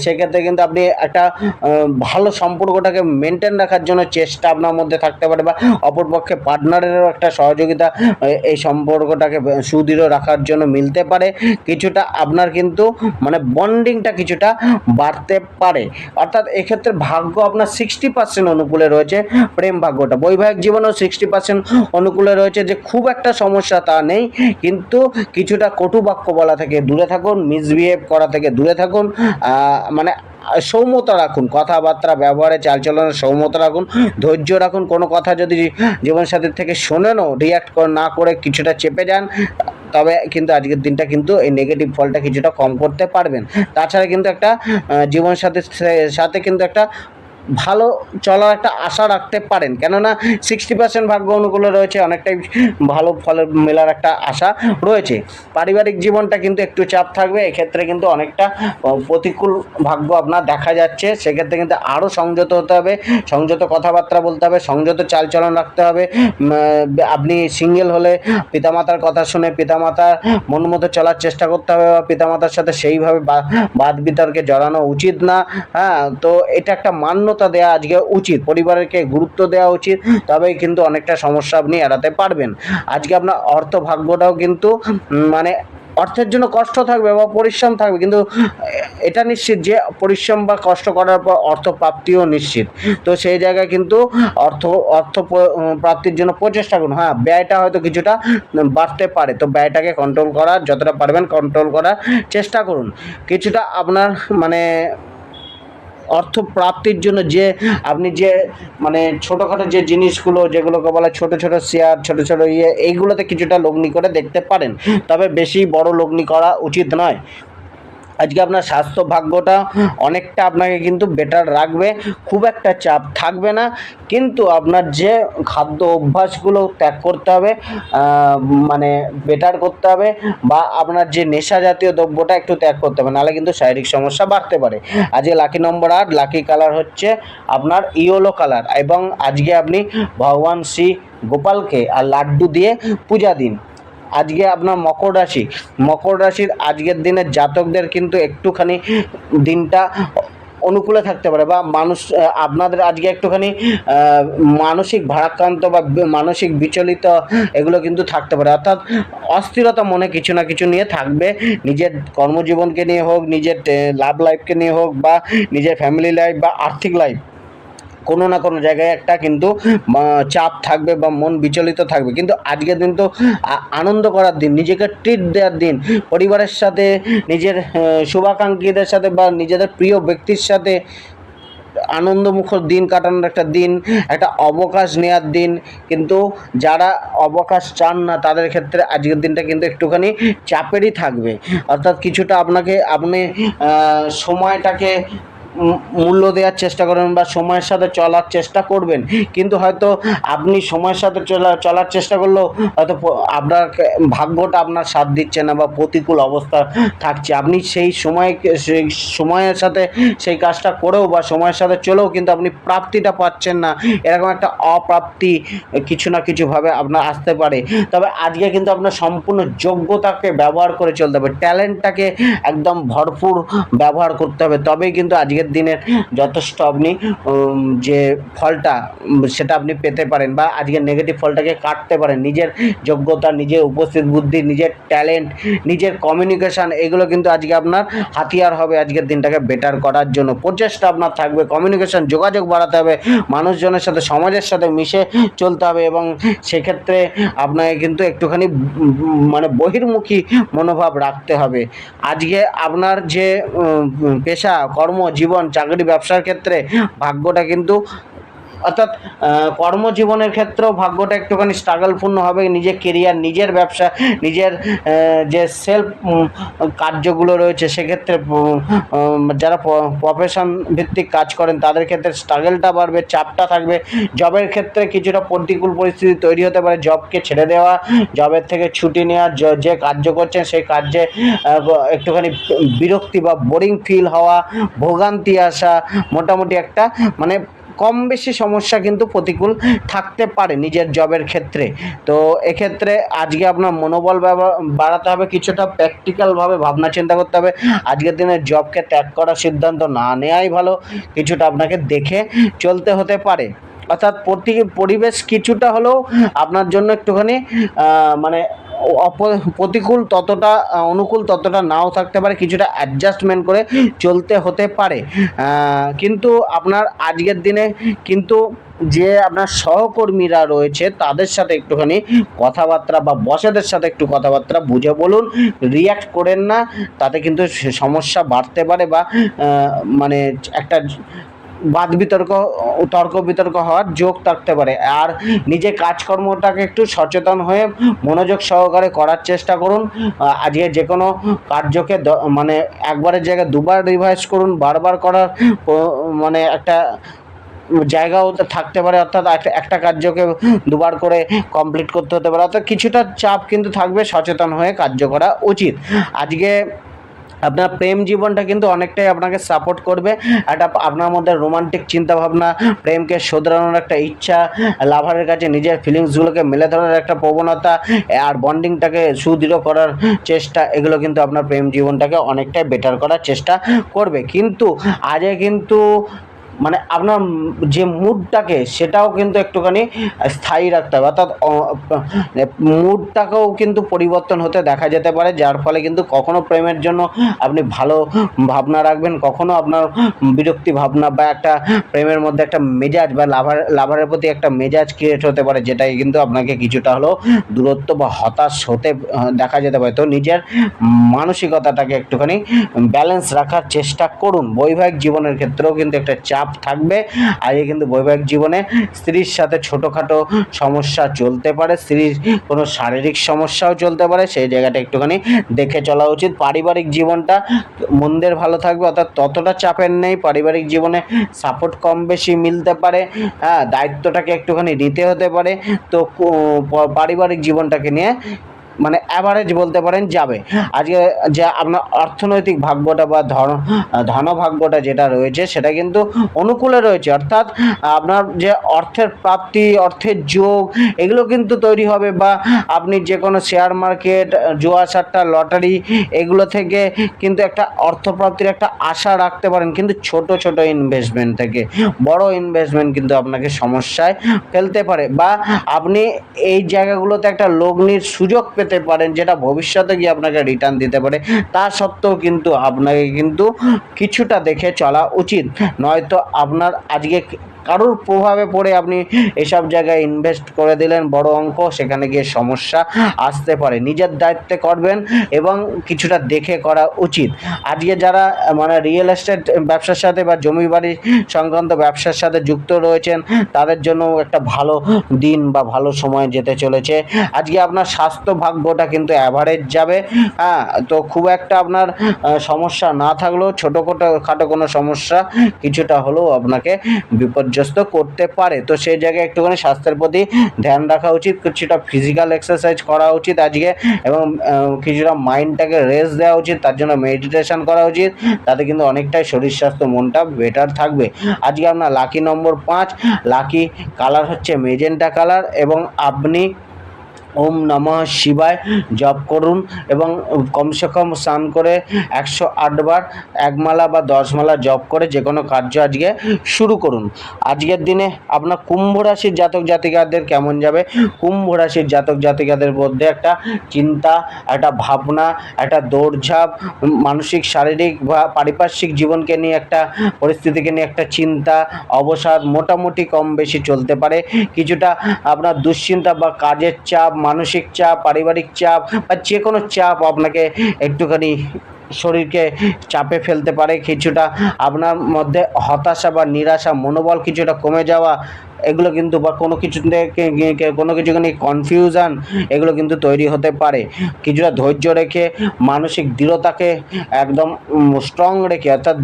সেক্ষেত্রে কিন্তু আপনি একটা ভালো সম্পর্কটাকে মেনটেন রাখার জন্য চেষ্টা আপনার মধ্যে থাকতে পারে, বা অপরপক্ষে পার্টনারেরও একটা সহযোগিতা এই সম্পর্কটাকে সুদৃঢ় রাখার জন্য মিলতে পারে। কিছুটা আপনার কিন্তু মানে বন্ডিংটা কিছুটা বাড়তে পারে। অর্থাৎ এক্ষেত্রে ভাগ্য আপনার 60% অনুকূলে রয়েছে, প্রেম ভাগ্যটা। বৈবাহিক জীবনেও 60% অনুকূলে রয়েছে, যে খুব একটা সমস্যা তা নেই, কিন্তু কিছুটা কটু বাক্য বলা থেকে দূরে থাকুন, মিসবিহেভ করা থেকে দূরে থাকুন, মানে সৌম্যতা রাখুন, কথাবার্তা ব্যবহারে চালচলনের সৌম্যতা রাখুন, ধৈর্য রাখুন। কোনো কথা যদি জীবনসাথীর থেকে শোনেনও রিয়াক্ট না করে কিছুটা চেপে যান, তবে কিন্তু আজকের দিনটা কিন্তু এই নেগেটিভ ফলটা কিছুটা কম করতে পারবেন। তাছাড়া কিন্তু একটা জীবনসাথীর সাথে কিন্তু একটা ভালো চলার একটা আশা রাখতে পারেন, কেননা 60% ভাগ্য অনুকূলে রয়েছে, অনেকটাই ভালো ফলের মেলার একটা আশা রয়েছে। পারিবারিক জীবনটা কিন্তু একটু চাপ থাকবে, এক্ষেত্রে কিন্তু অনেকটা প্রতিকূল ভাগ্য আপনার দেখা যাচ্ছে। সেক্ষেত্রে কিন্তু আরও সংযত হতে হবে, সংযত কথাবার্তা বলতে হবে, সংযত চালচলন রাখতে হবে। আপনি সিঙ্গেল হলে পিতামাতার কথা শুনে পিতামাতার মন মতো চলার চেষ্টা করতে হবে, বা পিতামাতার সাথে সেইভাবে বাদ বিতর্কে জড়ানো উচিত না। হ্যাঁ, তো এটা একটা মান্যতা দেওয়া আজকে উচিত, পরিবারকে গুরুত্ব দেওয়া উচিত, তবেই কিন্তু অনেকটা সমস্যা আপনি এড়াতে পারবেন। আজকে আপনার অর্থ ভাগ্যটাও কিন্তু মানে অর্থের জন্য কষ্ট থাকবে বা পরিশ্রম থাকবে, কিন্তু এটা নিশ্চিত যে পরিশ্রম বা কষ্ট করার পর অর্থ প্রাপ্তিও নিশ্চিত। তো সেই জায়গায় কিন্তু অর্থ অর্থ প্রাপ্তির জন্য প্রচেষ্টা করুন। হ্যাঁ, ব্যয়টা হয়তো কিছুটা বাড়তে পারে, তো ব্যয়টাকে কন্ট্রোল করার যতটা পারবেন কন্ট্রোল করার চেষ্টা করুন। কিছুটা আপনার মানে অর্থ প্রাপ্তির জন্য যে আপনি যে মানে ছোটোখাটো যে জিনিসগুলো যেগুলোকে বলা ছোট ছোট শেয়ার, ছোট ছোট এইগুলোতে কিছুটা লগ্নি করে দেখতে পারেন, তবে বেশি বড় লগ্নি করা উচিত নয়। আজকে আপনার স্বাস্থ্য ভাগ্যটা অনেকটা আপনাকে কিন্তু বেটার রাখবে, খুব একটা চাপ থাকবে না, কিন্তু আপনার যে খাদ্য অভ্যাসগুলো ত্যাগ করতে হবে, মানে বেটার করতে হবে, বা আপনার যে নেশা জাতীয় দ্রব্যটা একটু ত্যাগ করতে হবে, নাহলে কিন্তু শারীরিক সমস্যা বাড়তে পারে। আজকে লাকি নম্বর 8, লাকি কালার হচ্ছে আপনার ইয়েলো কালার, এবং আজকে আপনি ভগবান শ্রী গোপালকে আর লাড্ডু দিয়ে পূজা দিন। আজকে আপনার মকর রাশির আজকের দিনের জাতকদের কিন্তু একটুখানি দিনটা অনুকূলে থাকতে পারে, বা মানুষ আপনাদের আজকে একটুখানি মানসিক ভারাক্রান্ত বা মানসিক বিচলিত এগুলো কিন্তু থাকতে পারে, অর্থাৎ অস্থিরতা মনে কিছু না কিছু নিয়ে থাকবে। নিজের কর্মজীবনকে নিয়ে হোক, নিজের লাভ লাইফকে নিয়ে হোক, বা নিজের ফ্যামিলি লাইফ বা আর্থিক লাইফ, কোনো না কোনো জায়গায় একটা কিন্তু চাপ থাকবে বা মন বিচলিত থাকবে। কিন্তু আজকের দিন তো আনন্দ করার দিন, নিজেকে ট্রিট দেওয়ার দিন, পরিবারের সাথে, নিজের শুভাকাঙ্ক্ষীদের সাথে বা নিজেদের প্রিয় ব্যক্তির সাথে আনন্দমুখর দিন কাটানোর একটা দিন, একটা অবকাশ নেওয়ার দিন। কিন্তু যারা অবকাশ চান না তাদের ক্ষেত্রে আজকের দিনটা কিন্তু একটুখানি চাপেরই থাকবে, অর্থাৎ কিছুটা আপনি সময়টাকে মূল্য দেওয়ার চেষ্টা করবেন বা সময়ের সাথে চলার চেষ্টা করবেন, কিন্তু হয়তো আপনি সময়ের সাথে চলার চেষ্টা করলেও হয়তো আপনার ভাগ্যটা আপনার সাথ দিচ্ছে না বা প্রতিকূল অবস্থা থাকছে। আপনি সেই সময়ের সাথে সেই কাজটা করেও বা সময়ের সাথে চলেও কিন্তু আপনি প্রাপ্তিটা পাচ্ছেন না, এরকম একটা অপ্রাপ্তি কিছু না কিছুভাবে আপনার আসতে পারে। তবে আজকে কিন্তু আপনার সম্পূর্ণ যোগ্যতাকে ব্যবহার করে চলতে হবে, ট্যালেন্টটাকে একদম ভরপুর ব্যবহার করতে হবে, তবেই কিন্তু আজকের দিনের যথেষ্ট আপনি যে ফলটা সেটা আপনি পেতে পারেন, বা আজকের নেগেটিভ ফলটাকে কাটতে পারেন। নিজের যোগ্যতা, নিজের উপস্থিত বুদ্ধি, নিজের ট্যালেন্ট, নিজের কমিউনিকেশান, এগুলো কিন্তু আজকে আপনার হাতিয়ার হবে আজকের দিনটাকে বেটার করার জন্য। প্রচেষ্টা আপনার থাকবে, কমিউনিকেশান, যোগাযোগ বাড়াতে হবে, মানুষজনের সাথে, সমাজের সাথে মিশে চলতে হবে, এবং সেক্ষেত্রে আপনাকে কিন্তু একটুখানি মানে বহির্মুখী মনোভাব রাখতে হবে। আজকে আপনার যে পেশা, কর্ম, জীবন, চাকরি, ব্যবসার ক্ষেত্রে ভাগ্যটা কিন্তু, অর্থাৎ কর্মজীবনের ক্ষেত্রেও ভাগ্যটা একটুখানি স্ট্রাগলপূর্ণ হবে। নিজের কেরিয়ার, নিজের ব্যবসা, নিজের যে সেলফ কার্যগুলো রয়েছে সেক্ষেত্রে যারা প্রফেশন ভিত্তিক কাজ করেন তাদের ক্ষেত্রে স্ট্রাগলটা বাড়বে, চাপটা থাকবে। জবের ক্ষেত্রে কিছুটা প্রতিকূল পরিস্থিতি তৈরি হতে পারে, জবকে ছেড়ে দেওয়া, জবের থেকে ছুটি নেওয়া, যে কার্য করছেন সেই কার্যে একটুখানি বিরক্তি বা বোরিং ফিল হওয়া, ভোগান্তি আসা, মোটামুটি একটা মানে কম বেশি সমস্যা কিন্তু প্রতিকূল থাকতে পারে নিজের জবের ক্ষেত্রে। তো এক্ষেত্রে আজকে আপনার মনোবল বাড়াতে হবে, কিছুটা প্র্যাকটিক্যালভাবে ভাবনা চিন্তা করতে হবে। আজকের দিনে জবকে ত্যাগ করার সিদ্ধান্ত না নেওয়াই ভালো, কিছুটা আপনাকে দেখে চলতে হতে পারে, অর্থাৎ পরিবেশ কিছুটা হলেও আপনার জন্য একটুখানি মানে প্রতিকূল ততটা, অনুকূল ততটা নাও থাকতে পারে, কিছুটা অ্যাডজাস্টমেন্ট করে চলতে হতে পারে। কিন্তু আপনার আজকের দিনে কিন্তু যে আপনার সহকর্মীরা রয়েছে তাদের সাথে একটুখানি কথাবার্তা, বা বসেদের সাথে একটু কথাবার্তা বুঝে বলুন, রিয়্যাক্ট করেন না, তাতে কিন্তু সমস্যা বাড়তে পারে, বা মানে একটা তর্ক বিতর্ক হওয়ার যোগ থাকতে পারে। আর নিজে কাজকর্মটাকে একটু সচেতন হয়ে মনোযোগ সহকারে করার চেষ্টা করুন। আজকে যে কোনো কার্যকে মানে একবারের জায়গায় দুবার রিভাইজ করুন, বারবার করার মানে একটা জায়গাও থাকতে পারে, অর্থাৎ একটা কার্যকে দুবার করে কমপ্লিট করতে হতে পারে, অর্থাৎ কিছুটা চাপ কিন্তু থাকবে, সচেতন হয়ে কার্য করা উচিত। আজকে আপনার প্রেম জীবনটা কিন্তু অনেকটাই আপনাকে সাপোর্ট করবে। একটা আপনার মধ্যে রোমান্টিক চিন্তাভাবনা, প্রেমকে শোধরানোর একটা ইচ্ছা, লাভারের কাছে নিজের ফিলিংসগুলোকে মেলে ধরার একটা প্রবণতা, আর বন্ডিংটাকে সুদৃঢ় করার চেষ্টা, এগুলো কিন্তু আপনার প্রেম জীবনটাকে অনেকটাই বেটার করার চেষ্টা করবে। কিন্তু আজকে কিন্তু মানে আপনার যে মুডটাকে সেটাও কিন্তু একটুখানি স্থায়ী রাখতে হবে, অর্থাৎ মুডটাকেও কিন্তু পরিবর্তন হতে দেখা যেতে পারে, যার ফলে কিন্তু কখনো প্রেমের জন্য আপনি ভালো ভাবনা রাখবেন, কখনো আপনার বিরক্তি ভাবনা বা একটা প্রেমের মধ্যে একটা মেজাজ বা লাভারের প্রতি একটা মেজাজ ক্রিয়েট হতে পারে, যেটাই কিন্তু আপনাকে কিছুটা হলেও দূরত্ব বা হতাশ হতে দেখা যেতে পারে। তো নিজের মানসিকতাটাকে একটুখানি ব্যালেন্স রাখার চেষ্টা করুন। বৈবাহিক জীবনের ক্ষেত্রেও কিন্তু একটা চাপ থাকবে। আজকে কিন্তু বৈবাহিক জীবনে স্ত্রীর সাথে ছোটোখাটো সমস্যা চলতে পারে, স্ত্রীর কোনো শারীরিক সমস্যাও চলতে পারে, সেই জায়গাটা একটুখানি দেখে চলা উচিত। পারিবারিক জীবনটা মন্দের ভালো থাকবে, অর্থাৎ ততটা চাপের নেই। পারিবারিক জীবনে সাপোর্ট কম বেশি মিলতে পারে, হ্যাঁ, দায়িত্বটাকে একটুখানি নিতে হতে পারে। তো পারিবারিক জীবনটাকে নিয়ে মানে অ্যাভারেজ বলতে পারেন যাবে। আজকে যে আপনার অর্থনৈতিক ভাগ্যটা বা ধনভাগ্যটা যেটা রয়েছে সেটা কিন্তু অনুকূলে রয়েছে, অর্থাৎ আপনার যে অর্থের প্রাপ্তি, অর্থের যোগ, এগুলো কিন্তু তৈরি হবে। বা আপনি যে কোনো শেয়ার মার্কেট, জুয়া সাট্টা, লটারি, এগুলো থেকে কিন্তু একটা অর্থপ্রাপ্তির একটা আশা রাখতে পারেন, কিন্তু ছোট ছোট ইনভেস্টমেন্ট থেকে। বড় ইনভেস্টমেন্ট কিন্তু আপনাকে সমস্যায় ফেলতে পারে, বা আপনি এই জায়গাগুলোতে একটা লগ্নির সুযোগ পেতে পারেন, যেটা ভবিষ্যতে গিয়ে আপনাকে রিটার্ন দিতে পারে। তা সত্ত্বেও কিন্তু আপনাকে কিন্তু কিছুটা দেখে চলা উচিত, নয়তো আপনার আজকে কারোর প্রভাবে পড়ে আপনি এসব জায়গায় ইনভেস্ট করে দিলেন বড় অঙ্ক, সেখানে গিয়ে সমস্যা আসতে পারে। নিজের দায়িত্বে করবেন এবং কিছুটা দেখে করা উচিত। আজকে যারা মানে রিয়েল এস্টেট ব্যবসার সাথে বা জমি বাড়ি সংক্রান্ত ব্যবসার সাথে যুক্ত রয়েছেন, তাদের জন্য একটা ভালো দিন বা ভালো সময় যেতে চলেছে। আজকে আপনার স্বাস্থ্য ভাগ্যটা কিন্তু অ্যাভারেজ যাবে, হ্যাঁ। তো খুব একটা আপনার সমস্যা না থাকলেও খাটো কোনো সমস্যা কিছুটা হলেও আপনাকে বিপর্যস্ত করতে পারে। তো সেই জায়গায় একটুখানি স্বাস্থ্যের প্রতি ধ্যান রাখা উচিত, কিছুটা ফিজিক্যাল এক্সারসাইজ করা উচিত আজকে, এবং কিছুটা মাইন্ডটাকে রেস্ট দেওয়া উচিত, তার জন্য মেডিটেশন করা উচিত। তাতে কিন্তু অনেকটাই শরীর স্বাস্থ্য মনটা বেটার থাকবে। আজকে আপনার লাকি নম্বর 5, লাকি কালার হচ্ছে মেজেন্টা কালার, এবং আপনি ওম নমঃ শিবায় জপ করুন, এবং কমসে কম স্নান করে 108 বার 1 মালা বা 10 মালা জপ করে যে কোনো কার্য আজকে শুরু করুন। আজকের দিনে আপনার কুম্ভ রাশির জাতক জাতিকাদের কেমন যাবে? কুম্ভ রাশির জাতক জাতিকাদের মধ্যে একটা চিন্তা, একটা ভাবনা, একটা দৌড়ঝাঁপ, মানসিক শারীরিক বা পারিপার্শ্বিক জীবনকে নিয়ে একটা পরিস্থিতিকে নিয়ে একটা চিন্তা, অবসাদ মোটামুটি কম বেশি চলতে পারে। কিছুটা আপনার দুশ্চিন্তা বা কাজের চাপ, মানসিক চাপ, পারিবারিক চাপ বা যে কোনো চাপ আপনাকে একটুখানি শরীরকে চাপে ফেলতে পারে। কিছুটা আপনার মধ্যে হতাশা বা নিরাশা, মনোবল কিছুটা কমে যাওয়া, এগুলো কিন্তু বা কোনো কিছুতে কোনো কিছু নিয়ে কনফিউশন, এগুলো কিন্তু তৈরি হতে পারে। কিছুটা ধৈর্য রেখে মানসিক দৃঢ়তাকে একদম স্ট্রং রেখে, অর্থাৎ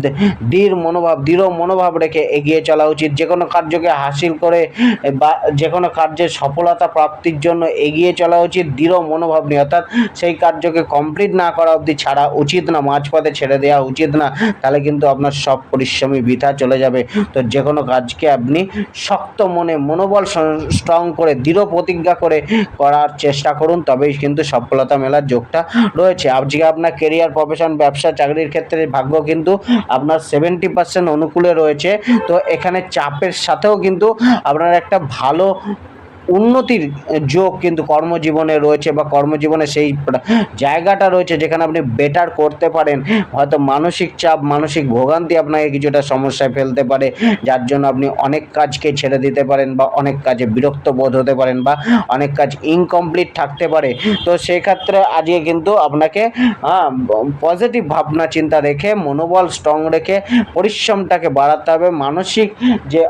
দৃঢ় মনোভাব রেখে এগিয়ে চলা উচিত। যে কোনো কার্যকে হাসিল করে বা যে কোনো কার্যের সফলতা প্রাপ্তির জন্য এগিয়ে চলা উচিত দৃঢ় মনোভাব নিয়ে, অর্থাৎ সেই কার্যকে কমপ্লিট না করা অবধি ছাড়া উচিত না, মাঝপথে ছেড়ে দেওয়া উচিত না, তাহলে কিন্তু আপনার সব পরিশ্রমই বৃথা চলে যাবে। তো যে কোনো কাজকে আপনি শক্ত মনোবল স্ট্রং করে দৃঢ় প্রতিজ্ঞা করে করার চেষ্টা করুন, তবেই কিন্তু সফলতা মেলার যোগটা রয়েছে। আজকে আপনার কেরিয়ার, প্রফেশন, ব্যবসা, চাকরির ক্ষেত্রে ভাগ্য কিন্তু আপনার 70% অনুকূলে রয়েছে। তো এখানে চাপের সাথেও কিন্তু আপনার একটা ভালো উন্নতির যোগ কিন্তু কর্মজীবনে রয়েছে, বা কর্মজীবনে সেই জায়গাটা রয়েছে যেখানে আপনি বেটার করতে পারেন। হয়তো মানসিক চাপ, মানসিক ভোগান্তি আপনাকে কিছুটা সমস্যায় ফেলতে পারে, যার জন্য আপনি অনেক কাজকে ছেড়ে দিতে পারেন, বা অনেক কাজে বিরক্ত বোধ হতে পারেন, বা অনেক কাজ ইনকমপ্লিট থাকতে পারে। তো সেই ক্ষেত্রে আজকে কিন্তু আপনাকে পজিটিভ ভাবনা চিন্তা রেখে, মনোবল স্ট্রং রেখে পরিশ্রমটাকে বাড়াতে হবে। মানসিক যে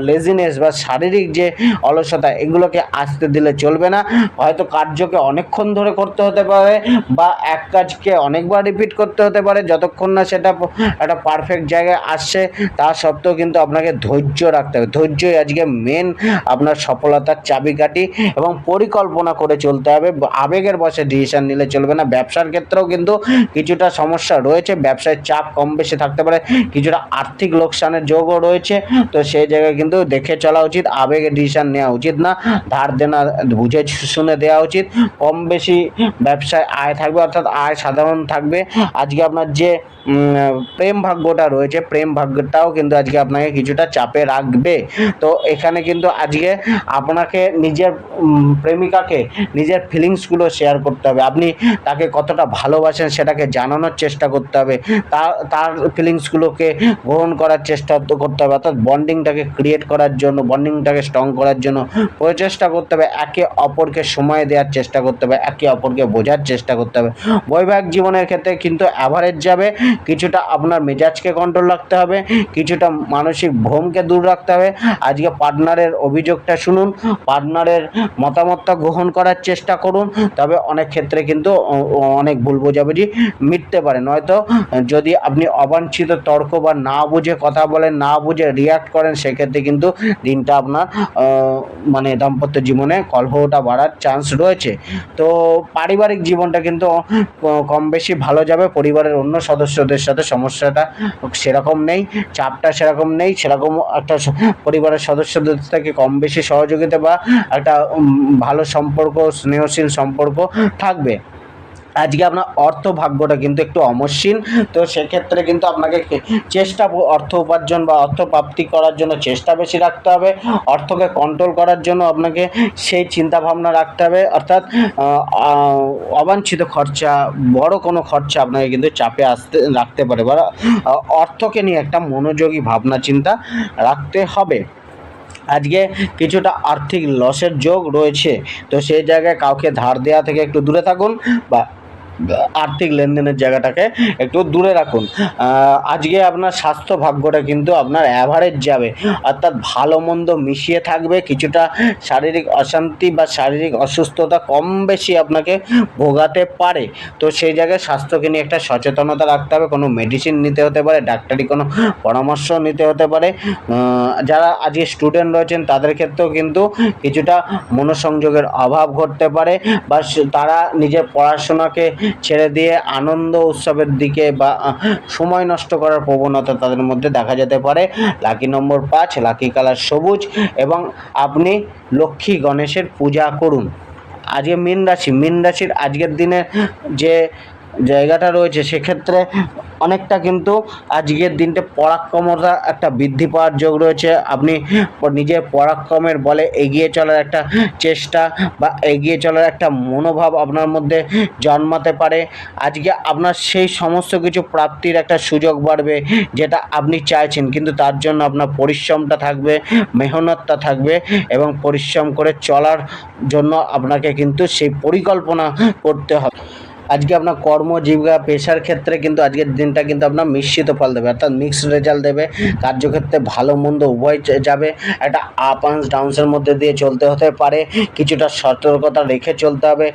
লেজিনেস বা শারীরিক যে অলসতা, এগুলোকে কার্যগুলোকে আসতে দিলে চলবে না। হয়তো কার্যকে অনেকক্ষণ ধরে করতে হতে পারে বা এক কাজকে অনেকবার রিপিট করতে হতে পারে, যতক্ষণ না সেটা একটা পারফেক্ট জায়গায় আসছে। তা সত্ত্বেও কিন্তু আপনাকে ধৈর্য রাখতে হবে। ধৈর্যই আজকে মেন আপনার সফলতার চাবিকাঠি, এবং পরিকল্পনা করে চলতে হবে। আবেগের বশে ডিসিশন নিলে চলবে না। ব্যবসার ক্ষেত্রেও কিন্তু কিছুটা সমস্যা রয়েছে, ব্যবসায় চাপ কম বেশি থাকতে পারে, কিছুটা আর্থিক লোকসানের যোগও রয়েছে। তো সেই জায়গায় কিন্তু দেখে চলা উচিত, আবেগে ডিসিশন নেওয়া উচিত না। ধার দেনা বুঝে শুনে দেওয়া উচিত। কম বেশি ব্যবসায় আয় থাকবে, অর্থাৎ আয় সাধারণ থাকবে। আজকে আপনার যে প্রেম ভাগ্যটা রয়েছে, প্রেম ভাগ্যটাও কিন্তু আজকে আপনাকে কিছুটা চাপে রাখবে। তো এখানে কিন্তু আজকে আপনাকে নিজের প্রেমিকাকে নিজের ফিলিংসগুলো শেয়ার করতে হবে। আপনি তাকে কতটা ভালোবাসেন সেটাকে জানানোর চেষ্টা করতে হবে, তার ফিলিংসগুলোকে গ্রহণ করার চেষ্টা করতে হবে, অর্থাৎ বন্ডিংটাকে ক্রিয়েট করার জন্য, বন্ডিংটাকে স্ট্রং করার জন্য প্রচেষ্টা করতে হবে। একে অপরকে সময় দেওয়ার চেষ্টা করতে হবে, একে অপরকে বোঝার চেষ্টা করতে হবে। বৈবাহিক জীবনের ক্ষেত্রে কিন্তু অ্যাভারেজ যাবে। কিছুটা আপনার মেজাজকে কন্ট্রোল রাখতে হবে, কিছুটা মানসিক ভ্রমকে দূর রাখতে হবে। আজকে পার্টনারের অভিযোগটা শুনুন, পার্টনারের মতামতটা গ্রহণ করার চেষ্টা করুন, তবে অনেক ক্ষেত্রে কিন্তু অনেক ভুল বোঝাবুঝি মিটতে পারে। নয়তো যদি আপনি অবাঞ্ছিত তর্ক বা না বুঝে কথা বলেন, না বুঝে রিয়াক্ট করেন, সেক্ষেত্রে কিন্তু দিনটা আপনার মানে দাম্পত্য জীবনে কলহটা বাড়ার চান্স রয়েছে। তো পারিবারিক জীবনটা কিন্তু কম বেশি ভালো যাবে। পরিবারের অন্য সদস্যদের সাথে সমস্যাটা সেরকম নেই, চাপটা সেরকম নেই, সেরকম একটা পরিবারের সদস্যদের থেকে কম বেশি সহযোগিতা বা একটা ভালো সম্পর্ক, স্নেহশীল সম্পর্ক থাকবে। আজকে আপনার অর্থ ভাগ্যটা কিন্তু একটু অমসৃণ। তো সেক্ষেত্রে কিন্তু আপনাকে চেষ্টা, অর্থ উপার্জন বা অর্থ প্রাপ্তি করার জন্য চেষ্টা বেশি রাখতে হবে। অর্থকে কন্ট্রোল করার জন্য আপনাকে সেই চিন্তাভাবনা রাখতে হবে, অর্থাৎ অবাঞ্ছিত খরচা, বড় কোনো খরচা আপনাকে কিন্তু চাপে রাখতে পারে, বা অর্থকে নিয়ে একটা মনোযোগী ভাবনা চিন্তা রাখতে হবে। আজকে কিছুটা আর্থিক লসের যোগ রয়েছে, তো সেই জায়গায় কাউকে ধার দেওয়া থেকে একটু দূরে থাকুন, বা আর্থিক লেনদেনের জায়গাটাকে একটু দূরে রাখুন। আজকে আপনার স্বাস্থ্য ভাগ্যটা কিন্তু আপনার অ্যাভারেজ যাবে, অর্থাৎ ভালো মন্দ মিশিয়ে থাকবে। কিছুটা শারীরিক অশান্তি বা শারীরিক অসুস্থতা কম বেশি আপনাকে ভোগাতে পারে। তো সেই জায়গায় স্বাস্থ্যকে নিয়ে একটা সচেতনতা রাখতে হবে। কোনো মেডিসিন নিতে হতে পারে, ডাক্তারি কোনো পরামর্শ নিতে হতে পারে। যারা আজকে স্টুডেন্ট রয়েছেন তাদের ক্ষেত্রেও কিন্তু কিছুটা মনোসংযোগের অভাব ঘটতে পারে, বা তারা নিজের পড়াশোনাকে ছেড়ে দিয়ে আনন্দ উৎসবের দিকে বা সময় নষ্ট করার প্রবণতা তাদের মধ্যে দেখা যেতে পারে। লাকি নম্বর 5, লাকি কালার সবুজ, এবং আপনি লক্ষ্মী গণেশের পূজা করুন। আজকে মীন রাশির আজকের দিনে যে জায়গাটা রয়েছে, সেক্ষেত্রে অনেকটা কিন্তু আজকের দিনটা পরাক্রমতা একটা বৃদ্ধি পাওয়ার যোগ রয়েছে। আপনি নিজের পরাক্রমের বলে এগিয়ে চলার একটা চেষ্টা বা এগিয়ে চলার একটা মনোভাব আপনার মধ্যে জন্মাতে পারে। আজকে আপনার সেই সমস্ত কিছু প্রাপ্তির একটা সুযোগ বাড়বে যেটা আপনি চাইছেন, কিন্তু তার জন্য আপনার পরিশ্রমটা থাকবে, মেহনতটা থাকবে, এবং পরিশ্রম করে চলার জন্য আপনাকে কিন্তু সেই পরিকল্পনা করতে হবে। আজকে আপনার কর্মজীবিকা পেশার ক্ষেত্রে কিন্তু আজকের দিনটা কিন্তু আপনার মিশ্রিত ফল দেবে, অর্থাৎ মিক্সড রেজাল্ট দেবে। কার্যক্ষেত্রে ভালো মন্দ উভয় যাবে, একটা আপ অ্যান্ড ডাউনসের মধ্যে দিয়ে চলতে হতে পারে। কিছুটা সতর্কতা রেখে চলতে হবে।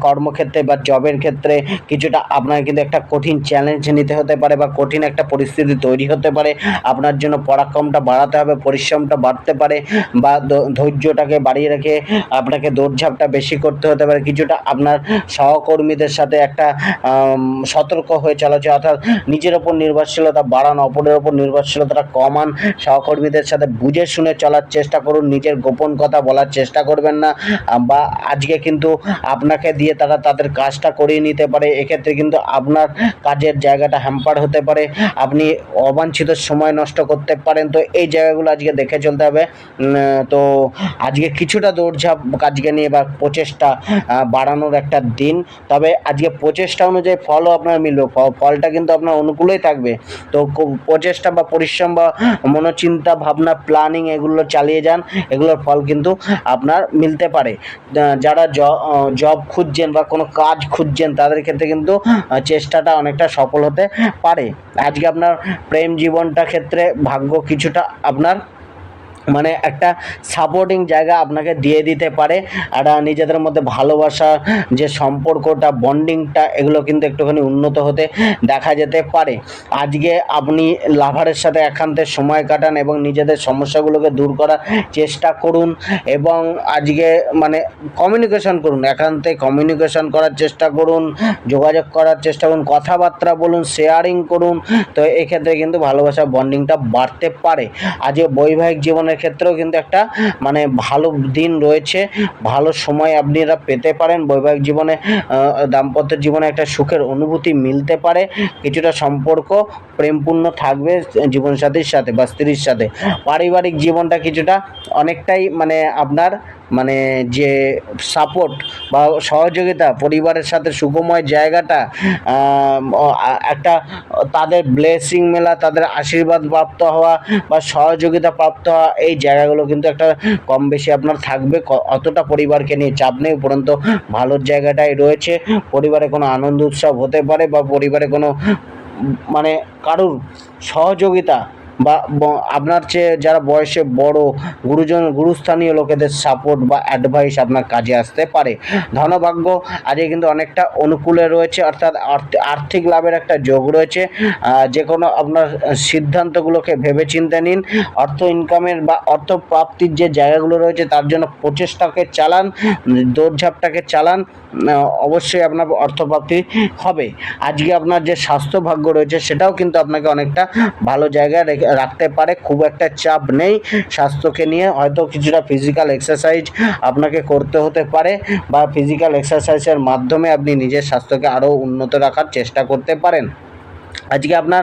কর্মক্ষেত্রে বা জবের ক্ষেত্রে কিছুটা আপনার কিন্তু একটা কঠিন চ্যালেঞ্জ নিতে হতে পারে, বা কঠিন একটা পরিস্থিতি তৈরি হতে পারে। আপনার জন্য পরাক্রমটা বাড়াতে হবে, পরিশ্রমটা বাড়তে পারে, বা ধৈর্যটাকে বাড়িয়ে রেখে আপনাকে দৌড়ঝাঁপটা বেশি করতে হতে পারে। কিছুটা আপনার সহকর্মীদের সাথে একটা সতর্ক হয়ে চলা উচিত, অর্থাৎ নিজের ওপর নির্ভরশীলতা বাড়ান, অপরের ওপর নির্ভরশীলতাটা কমান। সহকর্মীদের সাথে বুঝে শুনে চলার চেষ্টা করুন, নিজের গোপন কথা বলার চেষ্টা করবেন না, বা আজকে কিন্তু আপনাকে দিয়ে তারা তাদের কাজটা করিয়ে নিতে পারে। এক্ষেত্রে কিন্তু আপনার কাজের জায়গাটা হ্যাম্পার হতে পারে, আপনি অবাঞ্ছিত সময় নষ্ট করতে পারেন। তো এই জায়গাগুলো আজকে দেখে চলতে হবে। তো আজকে কিছুটা দৌড়ঝাঁপ কাজকে নিয়ে বা প্রচেষ্টা বাড়ানোর একটা দিন, তবে আজকে প্রচেষ্টা অনুযায়ী ফলও আপনার মিলবে, ফলটা কিন্তু আপনার অনুকূলেই থাকবে। তো প্রচেষ্টা বা পরিশ্রম বা মনোচিন্তা ভাবনা প্ল্যানিং এগুলো চালিয়ে যান, এগুলোর ফল কিন্তু আপনার মিলতে পারে। যারা জব খুঁজছেন বা কোনো কাজ খুঁজছেন তাদের ক্ষেত্রে কিন্তু চেষ্টাটা অনেকটা সফল হতে পারে। আজকে আপনার প্রেম জীবনটা ক্ষেত্রে ভাগ্য কিছুটা আপনার মানে একটা সাপোর্টিং জায়গা আপনাকে দিয়ে দিতে পারে। একটা নিজেদের মধ্যে ভালোবাসা যে সম্পর্কটা, বন্ডিংটা, এগুলো কিন্তু একটুখানি উন্নত হতে দেখা যেতে পারে। আজকে আপনি লাভারের সাথে একান্তে সময় কাটান এবং নিজেদের সমস্যাগুলোকে দূর করার চেষ্টা করুন এবং আজকে মানে কমিউনিকেশন করুন, একান্তে কমিউনিকেশন করার চেষ্টা করুন, যোগাযোগ করার চেষ্টা করুন, কথাবার্তা বলুন, শেয়ারিং করুন। তো এক্ষেত্রে কিন্তু ভালোবাসা বন্ডিংটা বাড়তে পারে। আজকে বৈবাহিক জীবনের ক্ষেত্রেও কিন্তু একটা মানে ভালো দিন রয়েছে, ভালো সময় আপনারা পেতে পারেন। বৈবাহিক জীবনে দাম্পত্য জীবনে একটা সুখের অনুভূতি মিলতে পারে, কিছুটা সম্পর্ক প্রেমপূর্ণ থাকবে জীবনসাথীর সাথে বা স্ত্রীর সাথে। পারিবারিক জীবনটা কিছুটা অনেকটাই মানে আপনার মানে যে সাপোর্ট বা সহযোগিতা, পরিবারের সাথে সুখময় জায়গাটা, একটা তাদের ব্লেসিং মেলা, তাদের আশীর্বাদ প্রাপ্ত হওয়া বা সহযোগিতা প্রাপ্ত হওয়া, এই জায়গাগুলো কিন্তু একটা কম বেশি আপনার থাকবে। অতটা পরিবারকে নিয়ে চাপ নেই, উপরন্তু ভালোর জায়গাটাই রয়েছে। পরিবারে কোনো আনন্দ উৎসব হতে পারে বা পরিবারে কোনো মানে কারুর সহযোগিতা বা আপনার চেয়ে যারা বয়সে বড় গুরুস্থানীয় লোকেদের সাপোর্ট বা অ্যাডভাইস আপনার কাজে আসতে পারে। ধনভাগ্য আজকে কিন্তু অনেকটা অনুকূলে রয়েছে, অর্থাৎ আর্থিক লাভের একটা যোগ রয়েছে। যে কোনো আপনার সিদ্ধান্তগুলোকে ভেবেচিন্তে নিন। অর্থ ইনকামের বা অর্থ প্রাপ্তির যে জায়গাগুলো রয়েছে তার জন্য প্রচেষ্টাকে চালান, দৌড়ঝাঁপটাকে চালান, অবশ্যই আপনার অর্থপ্রাপ্তি হবে। আজকে আপনার যে স্বাস্থ্য ভাগ্য রয়েছে সেটাও কিন্তু আপনাকে অনেকটা ভালো জায়গায় রাখতে পারে। খুব একটা চাপ নেই স্বাস্থ্যকে নিয়ে। হয়তো কিছুটা ফিজিক্যাল এক্সারসাইজ আপনাকে করতে হতে পারে বা ফিজিক্যাল এক্সারসাইজের মাধ্যমে আপনি নিজের স্বাস্থ্যকে আরও উন্নত রাখার চেষ্টা করতে পারেন। আজকে আপনার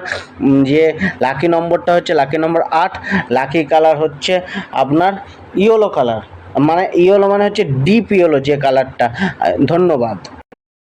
যে লাকি নম্বরটা হচ্ছে লাকি নম্বর 8, লাকি কালার হচ্ছে আপনার ইয়েলো কালার, মানে ইয়েলো মানে হচ্ছে ডিপ ইয়েলো যে কালারটা। ধন্যবাদ।